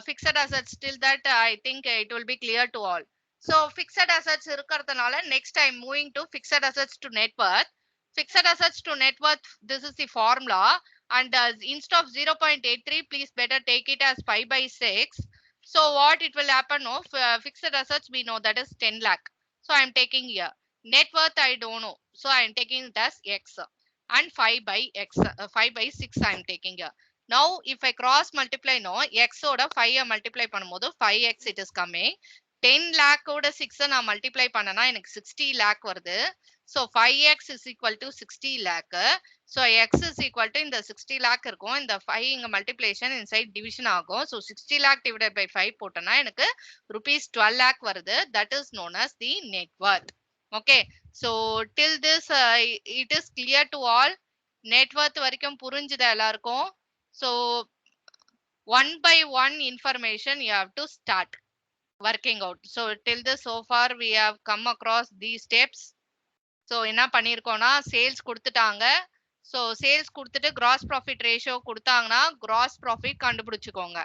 fixed assets, till that I think it will be clear to all. So fixed assets irukkaradhanaala next time moving to fixed assets to net worth. Fixed assets to net worth, this is the formula, and instead of 0.83, please better take it as 5 by 6. So what it will happen of fixed assets, we know that is 10 lakh. So I am taking here. Net worth I don't know. So I am taking it as X, and 5 by X, 5 by 6 I am taking here. Now if I cross multiply no, X oda 5 multiply பண்ணும்போது 5X it is coming. 10 lakh oda 6 நான் multiply பண்ணனா எனக்கு 60 lakh வருது. So 5X is equal to 60 lakh. So X is equal to இந்த 60 lakh இருக்கும். இந்த 5 இங்க multiplication inside division ஆகும். So 60 lakh divided by 5 போட்டனா எனக்கு rupees 12 lakh வருது. That is known as the net worth. Okay. So till this it is clear to all. Net worth வரைக்கும் புரிஞ்சுதா எல்லாருக்கும்? So one by one information you have to start working out. So till this so far we have come across these steps. So என்ன பண்ணிருக்கோம்னா sales கொடுத்துட்டாங்க. So sales கொடுத்துட்டு gross profit ratio கொடுத்தாங்கன்னா gross profit கண்டுபிடிச்சுக்கோங்க.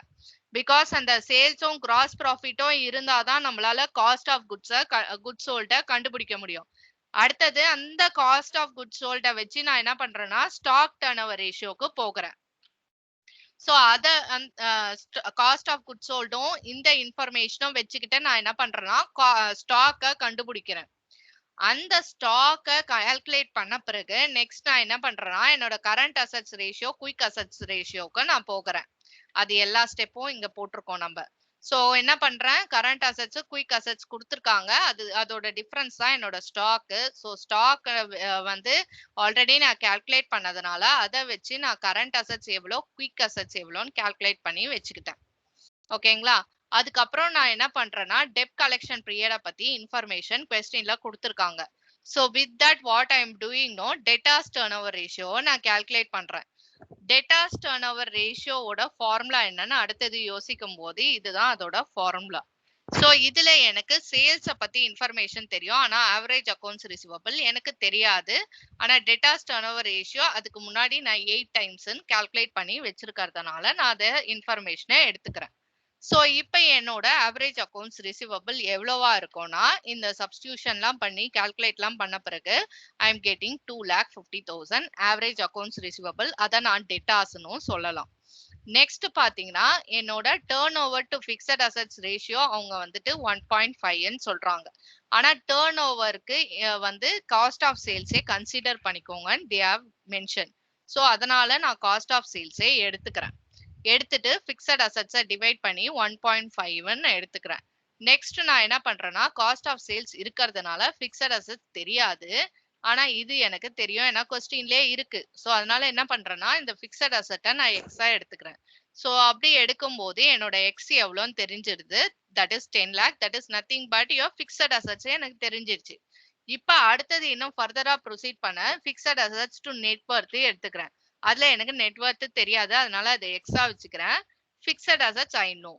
Because அந்த சேல்ஸும் gross profitம் இருந்தாதான் நம்மளால cost of goods sold கண்டுபிடிக்க முடியும். அடுத்தது அந்த cost of goods sold வச்சு நான் என்ன பண்றேன்னா stock turnover ratioக்கு போகிறேன். So other cost of goods sold இந்த இன்ஃபர்மேஷனும் வச்சுக்கிட்டு நான் என்ன பண்றேன்னா ஸ்டாக்க கண்டுபிடிக்கிறேன். அந்த ஸ்டாக்க கால்குலேட் பண்ண பிறகு நெக்ஸ்ட் நான் என்ன பண்றேன்னா என்னோட current assets ratio quick assets ரேஷியோக்கு நான் போகிறேன். அது எல்லா ஸ்டெப்பும் இங்க போட்டிருக்கோம் நம்ம. சோ என்ன பண்றேன், கரண்ட் அசெட்ஸ் குயிக் அசெட்ஸ் கொடுத்துருக்காங்க, அதோட டிஃபரன்ஸ் தான் என்னோட ஸ்டாக். ஸோ ஸ்டாக் வந்து ஆல்ரெடி நான் கால்குலேட் பண்ணதுனால அதை வச்சு நான் கரண்ட் அசெட்ஸ் எவ்வளோ குயிக் அசெட்ஸ் எவ்வளோன்னு கால்குலேட் பண்ணி வச்சுக்கிட்டேன். ஓகேங்களா? அதுக்கப்புறம் நான் என்ன பண்றேன்னா டெப்ட் கலெக்ஷன் பீரியட பத்தி இன்ஃபர்மேஷன் கொஸ்டின்ல கொடுத்துருக்காங்க. So with that what I am doing no debtors turnover ratio நான் கால்குலேட் பண்றேன். டெட்டாஸ் டர்ன் ஓவர் ரேஷியோவோட ஃபார்முலா என்னன்னு அடுத்தது யோசிக்கும் போது இதுதான் அதோட ஃபார்முலா. ஸோ இதுல எனக்கு சேல்ஸ பத்தி இன்ஃபர்மேஷன் தெரியும், ஆனா ஆவரேஜ் அக்கௌண்ட்ஸ் ரிசீவபிள் எனக்கு தெரியாது. ஆனா டெட்டாஸ் டர்ன் ஓவர் ரேஷியோ அதுக்கு முன்னாடி நான் 8 டைம்ஸ் கால்குலேட் பண்ணி வச்சிருக்கிறதுனால நான் அதை இன்ஃபர்மேஷனை எடுத்துக்கிறேன். ஸோ இப்போ என்னோட ஆவரேஜ் அக்கௌண்ட்ஸ் ரிசீவபிள் எவ்வளவா இருக்கும்னா இந்த சப்ஸ்டியூஷன்லாம் பண்ணி கால்குலேட்லாம் பண்ண பிறகு I am getting 2,50,000 average accounts receivable. அதை நான் டெட்டாஸ்னு சொல்லலாம். நெக்ஸ்ட் பாத்தீங்கன்னா என்னோட turnover to fixed assets ratio அவங்க வந்துட்டு 1.5ன்னு சொல்றாங்க. ஆனா டேர்ன் ஓவருக்கு வந்து காஸ்ட் ஆஃப் சேல்ஸே கன்சிடர் பண்ணிக்கோங்கன்னு தே ஹவ் மென்ஷன். ஸோ அதனால நான் காஸ்ட் ஆஃப் சேல்ஸே எடுத்துக்கிறேன். எடுத்துட்டு பிக்சட் அசெட்ஸை டிவைட் பண்ணி 1.5ன்னு எடுத்துக்கிறேன். நெக்ஸ்ட் நான் என்ன பண்றேன்னா காஸ்ட் ஆஃப் சேல்ஸ் இருக்கிறதுனால பிக்சட் அசெட்ஸ் தெரியாது, ஆனா இது எனக்கு தெரியும், ஏன்னா கொஸ்டின்லயே இருக்கு. ஸோ அதனால என்ன பண்றேன்னா இந்த பிக்சட் அசெட்டை நான் எக்ஸா எடுத்துக்கிறேன். ஸோ அப்படி எடுக்கும் போது என்னோட எக்ஸ் எவ்வளோன்னு தெரிஞ்சிடுது. That is 10 lakh. That is nothing but your fixed assets எனக்கு தெரிஞ்சிருச்சு. இப்ப அடுத்தது இன்னும் ஃபர்தரா ப்ரொசீட் பண்ண fixed assets to net worth எடுத்துக்கிறேன். அதுல எனக்கு நெட் வர்த் தெரியாது, அதனால அதை எக்ஸா வச்சுக்கிறேன். Fixed assets I know.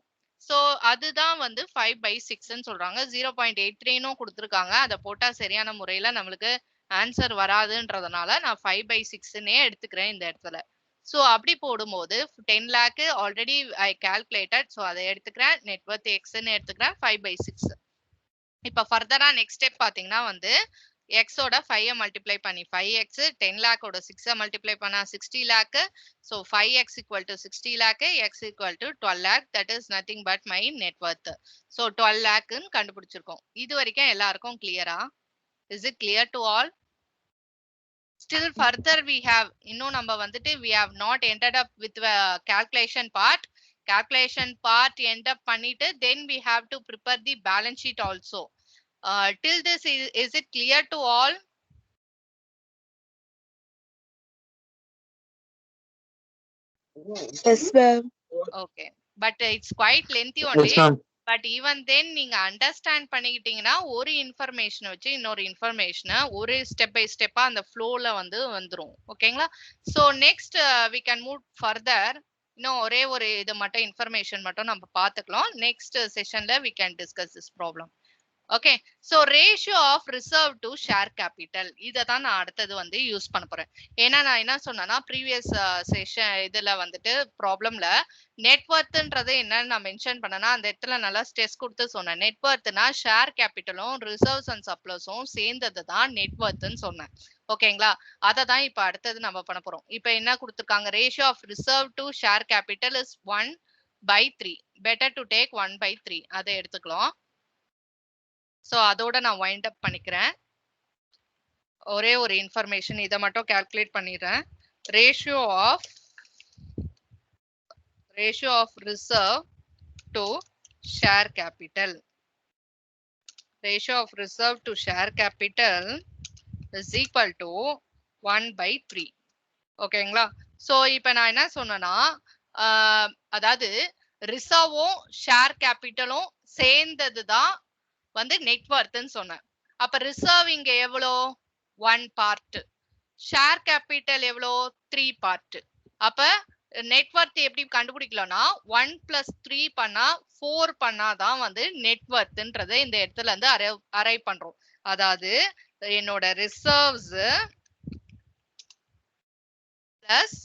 So அதுதான் வந்து 5 by 6ன்னு சொல்றாங்க. 0.83ன்னு கொடுத்துருக்காங்க. அதை போட்டா சரியான முறையில நம்மளுக்கு ஆன்சர் வராதுன்றதுனால நான் 5 by 6ன்னே எடுத்துக்கிறேன் இந்த இடத்துல. ஸோ அப்படி போடும்போது 10 lakh already I calculated. So அதை எடுத்துக்கிறேன். நெட் வர்த் எக்ஸ்ன்னு எடுத்துக்கிறேன். 5 by 6. இப்ப ஃபர்தரா நெக்ஸ்ட் ஸ்டெப் பாத்தீங்கன்னா வந்து எக்ஸோட 5 மல்டிப்ளை பண்ணி 5x, 10 lakh ஓட 6 மல்டிப்ளை பண்ணா 60 lakh. So 5x equal to 60 lakh, x equal to 12 lakh. That is nothing but my net worth. So 12 lakh ன்னு கண்டுபிடிச்சிருக்கோம். இது வரைக்கும் எல்லாருக்கும் கிளியரா? Is it clear to all? Still further we have இன்னும் நம்ம வந்துட்டு we have not ended up with calculation part. Calculation part end up பண்ணிட்டு then we have to prepare the balance sheet also. Till this is it clear to all? Yes, ma'am. Okay, but it's quite lengthy only. Yes, ma'am. But even then நீங்க understand பண்ணிக்கிட்டீங்கன்னா ஒரு இன்ஃபர்மேஷனை வச்சு இன்னொரு இன்ஃபர்மேஷனை ஒரு step by ஸ்டெப்பா அந்த ஃப்ளோல வந்து வந்துரும். ஓகேங்களா? So next we can move further. இன்னும் ஒரே ஒரு இது மட்டும் இன்ஃபர்மேஷன் மட்டும் நம்ம பார்த்துக்கலாம். நெக்ஸ்ட் செஷன்ல we can discuss this problem. Okay, so ratio of reserve to share capital இதை தான் நான் அடுத்தது வந்து யூஸ் பண்ண போறேன். ஏன்னா நான் என்ன சொன்னேன்னா ப்ரீவியஸ் செஷன் இதுல வந்துட்டு ப்ராப்ளம்ல நெட்வொர்த்ன்றது என்னன்னு நான் மென்ஷன் பண்ணேன்னா அந்த இடத்துல நல்லா ஸ்ட்ரெஸ் கொடுத்து சொன்னேன். நெட்வொர்த்னா ஷேர் கேபிட்டலும் ரிசர்வ்ஸ் அண்ட் சப்ளஸும் சேர்ந்தது தான் நெட்வொர்த்ன்னு சொன்னேன். ஓகேங்களா? அதை தான் இப்போ அடுத்தது நம்ம பண்ண போறோம். இப்போ என்ன கொடுத்துருக்காங்க? Ratio of reserve to share capital is 1/3. Better to take 1/3. அதை எடுத்துக்கலாம். ஸோ அதோட நான் வைண்ட் அப் பண்ணிக்கிறேன். ஒரே ஒரு இன்ஃபர்மேஷன் இதை மட்டும் கால்குலேட் பண்ணிடுறேன். Ratio of reserve to share capital. Ratio of reserve to share capital is equal to 1/3. ஓகேங்களா? ஸோ இப்போ நான் என்ன சொன்னேன்னா அதாவது ரிசர்வும் ஷேர் கேபிட்டலும் சேர்ந்தது தான் வந்து நெட்வொர்த்னு சொன்னேன். அப்ப ரிசர்வ் இங்க எவ்வளோ? 1 பார்ட். ஷேர் கேபிட்டல் எவ்வளோ? 3 பார்ட். அப்ப நெட்வொர்த் எப்படி கண்டுபிடிக்கலாம்னா 1 + 3 பண்ணா 4 பண்ணாதான் வந்து நெட்வொர்த்ன்றதை இந்த இடத்துல இருந்து அரைவ் பண்றோம். அதாவது என்னோட reserves plus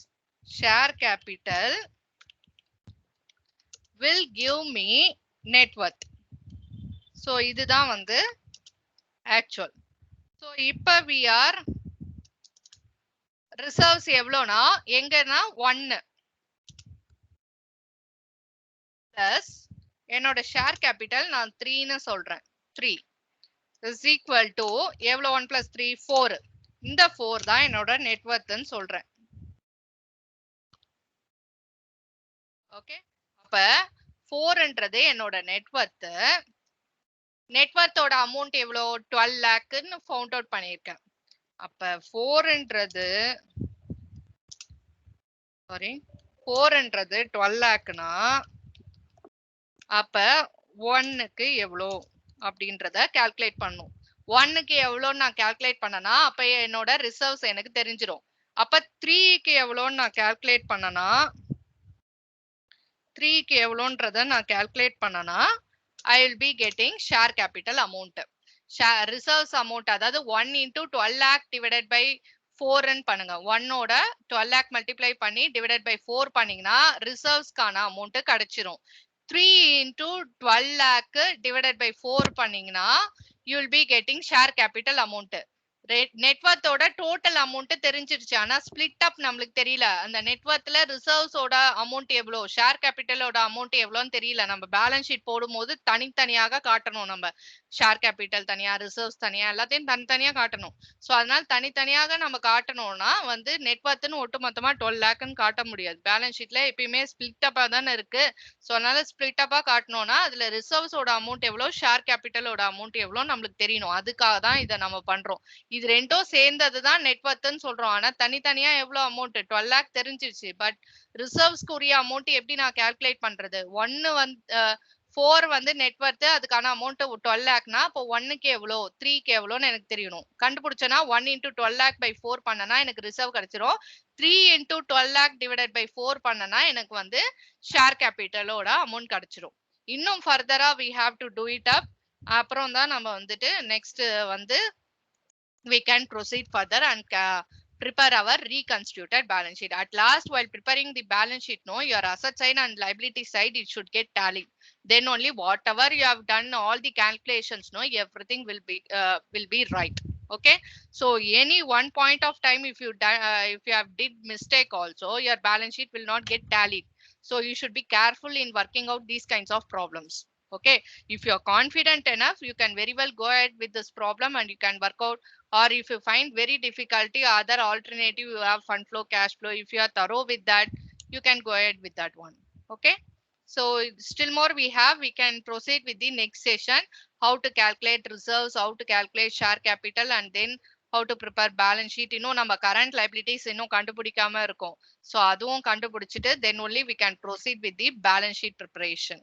share capital will give me net worth. So இதுதான் வந்து actual. So இப்ப we are reserves எவ்வளோனா எங்கன்னா 1 plus என்னோட ஷேர் கேபிட்டல் நான் 3ன்னு சொல்றேன். 3 is equal to எவ்வளோ? 1 + 3 4. இந்த 4 தான் என்னோட நெட்வொர்த்னு சொல்றேன். ஓகே, அப்ப 4ன்றது என்னோட நெட்வொர்த். நெட்வொர்த்தோட அமௌண்ட் எவ்வளோ? 12 லேக்னு ஃபவுண்ட் அவுட் பண்ணியிருக்கேன். அப்ப 4ன்றது 12 லேக்னா அப்ப 1க்கு எவ்வளோ அப்படின்றத கால்குலேட் பண்ணும். 1க்கு எவ்வளோன்னு நான் கால்குலேட் பண்ணனா அப்ப என்னோட ரிசர்வ்ஸ் எனக்கு தெரிஞ்சிடும். அப்ப 3க்கு எவ்வளோன்னு நான் கால்குலேட் பண்ணனா 3க்கு எவ்வளோன்றத நான் கால்குலேட் பண்ணனா I will be getting share capital amount. Reserves amount அதாவது 1 into 12 lakh divided by 4 ன்னு பண்ணுங்க. 1 ஓட 12 lakh multiply பண்ணி divided by 4 பண்ணீங்கன்னா ரிசர்வ்ஸ்க்கான அமௌண்ட் கிடைச்சிரும். 3 into 12 lakh divided by 4 பண்ணீங்கன்னா you will be getting share capital amount. நெட்வொர்த்தோட டோட்டல் அமௌண்ட் தெரிஞ்சிருச்சு. ஆனா ஸ்பிளிட் அப் நம்மளுக்கு தெரியல. அந்த நெட்வொர்த்ல ரிசர்வ்ஸோட அமௌண்ட் எவ்வளோ, ஷேர் கேபிட்டலோட அமௌண்ட் எவ்வளோன்னு தெரியல. நம்ம பேலன்ஸ் ஷீட் போடும்போது தனித்தனியாக காட்டணும். நம்ம ஷேர் கேபிட்டல் தனியா, ரிசர்வ்ஸ் தனியா, எல்லாத்தையும் தனித்தனியா காட்டணும். ஸோ அதனால தனித்தனியாக நம்ம காட்டணும்னா வந்து நெட்வொர்த்னு ஒட்டுமொத்தமா 12 லேக்னு காட்ட முடியாது. பேலன்ஸ் ஷீட்ல எப்பயுமே ஸ்பிளிட் அப்பா தானே இருக்கு. ஸோ அதனால ஸ்பிளிட் அப்பா காட்டணும்னா அதுல ரிசர்வ்ஸோட அமௌண்ட் எவ்வளோ, ஷேர் கேபிட்டலோட அமௌண்ட் எவ்வளோ நம்மளுக்கு தெரியணும். அதுக்காக தான் இதை நம்ம பண்றோம். இது ரெண்டும் சேர்ந்ததுதான் நெட்வொர்த்னு சொல்றோம். ஆனா தனித்தனியா எவ்வளவு அமௌண்ட் 12 லேக் தெரிஞ்சிருச்சு. பட் ரிசர்வ்ஸ்க்கு உரிய அமௌண்ட் எப்படி நான் கால்குலேட் பண்றது? 1 வந்து 4 வந்து நெட்வொர்த், அதுக்கான அமௌண்ட் 12 லேக்னா அப்போ 1க்கு எவ்வளோ, 3க்கு எவ்வளோன்னு எனக்கு தெரியணும். கண்டுபிடிச்சனா 1 into 12 lakh by 4 பண்ணனா எனக்கு ரிசர்வ் கிடைச்சிரும். 3 into 12 lakh divided by 4 பண்ணனா எனக்கு வந்து ஷேர் கேபிட்டலோட அமௌண்ட் கிடைச்சிரும். இன்னும் ஃபர்தரா we have to do it up. அப்புறம் தான் நம்ம வந்துட்டு நெக்ஸ்ட் வந்து we can proceed further and prepare our reconstituted balance sheet. At last, while preparing the balance sheet, no, your asset side and liability side, it should get tallied. Then only whatever you have done, all the calculations, no, everything will be right. Okay. So any one point of time, if you have did mistake also, your balance sheet will not get tallied. So you should be careful in working out these kinds of problems. Okay. If you are confident enough, you can very well go ahead with this problem and you can work out. Or if you find very difficulty, other alternative, you have fund flow, cash flow. If you are thorough with that, you can go ahead with that one. Okay. So still more we can proceed with the next session. How to calculate reserves, how to calculate share capital, and then how to prepare balance sheet. இன்னும் நம்ம current liabilities இன்னும் கண்டுபிடிக்காம இருக்கோம். So அதுவும் கண்டுபிடிச்சிட்டு then only we can proceed with the balance sheet preparation.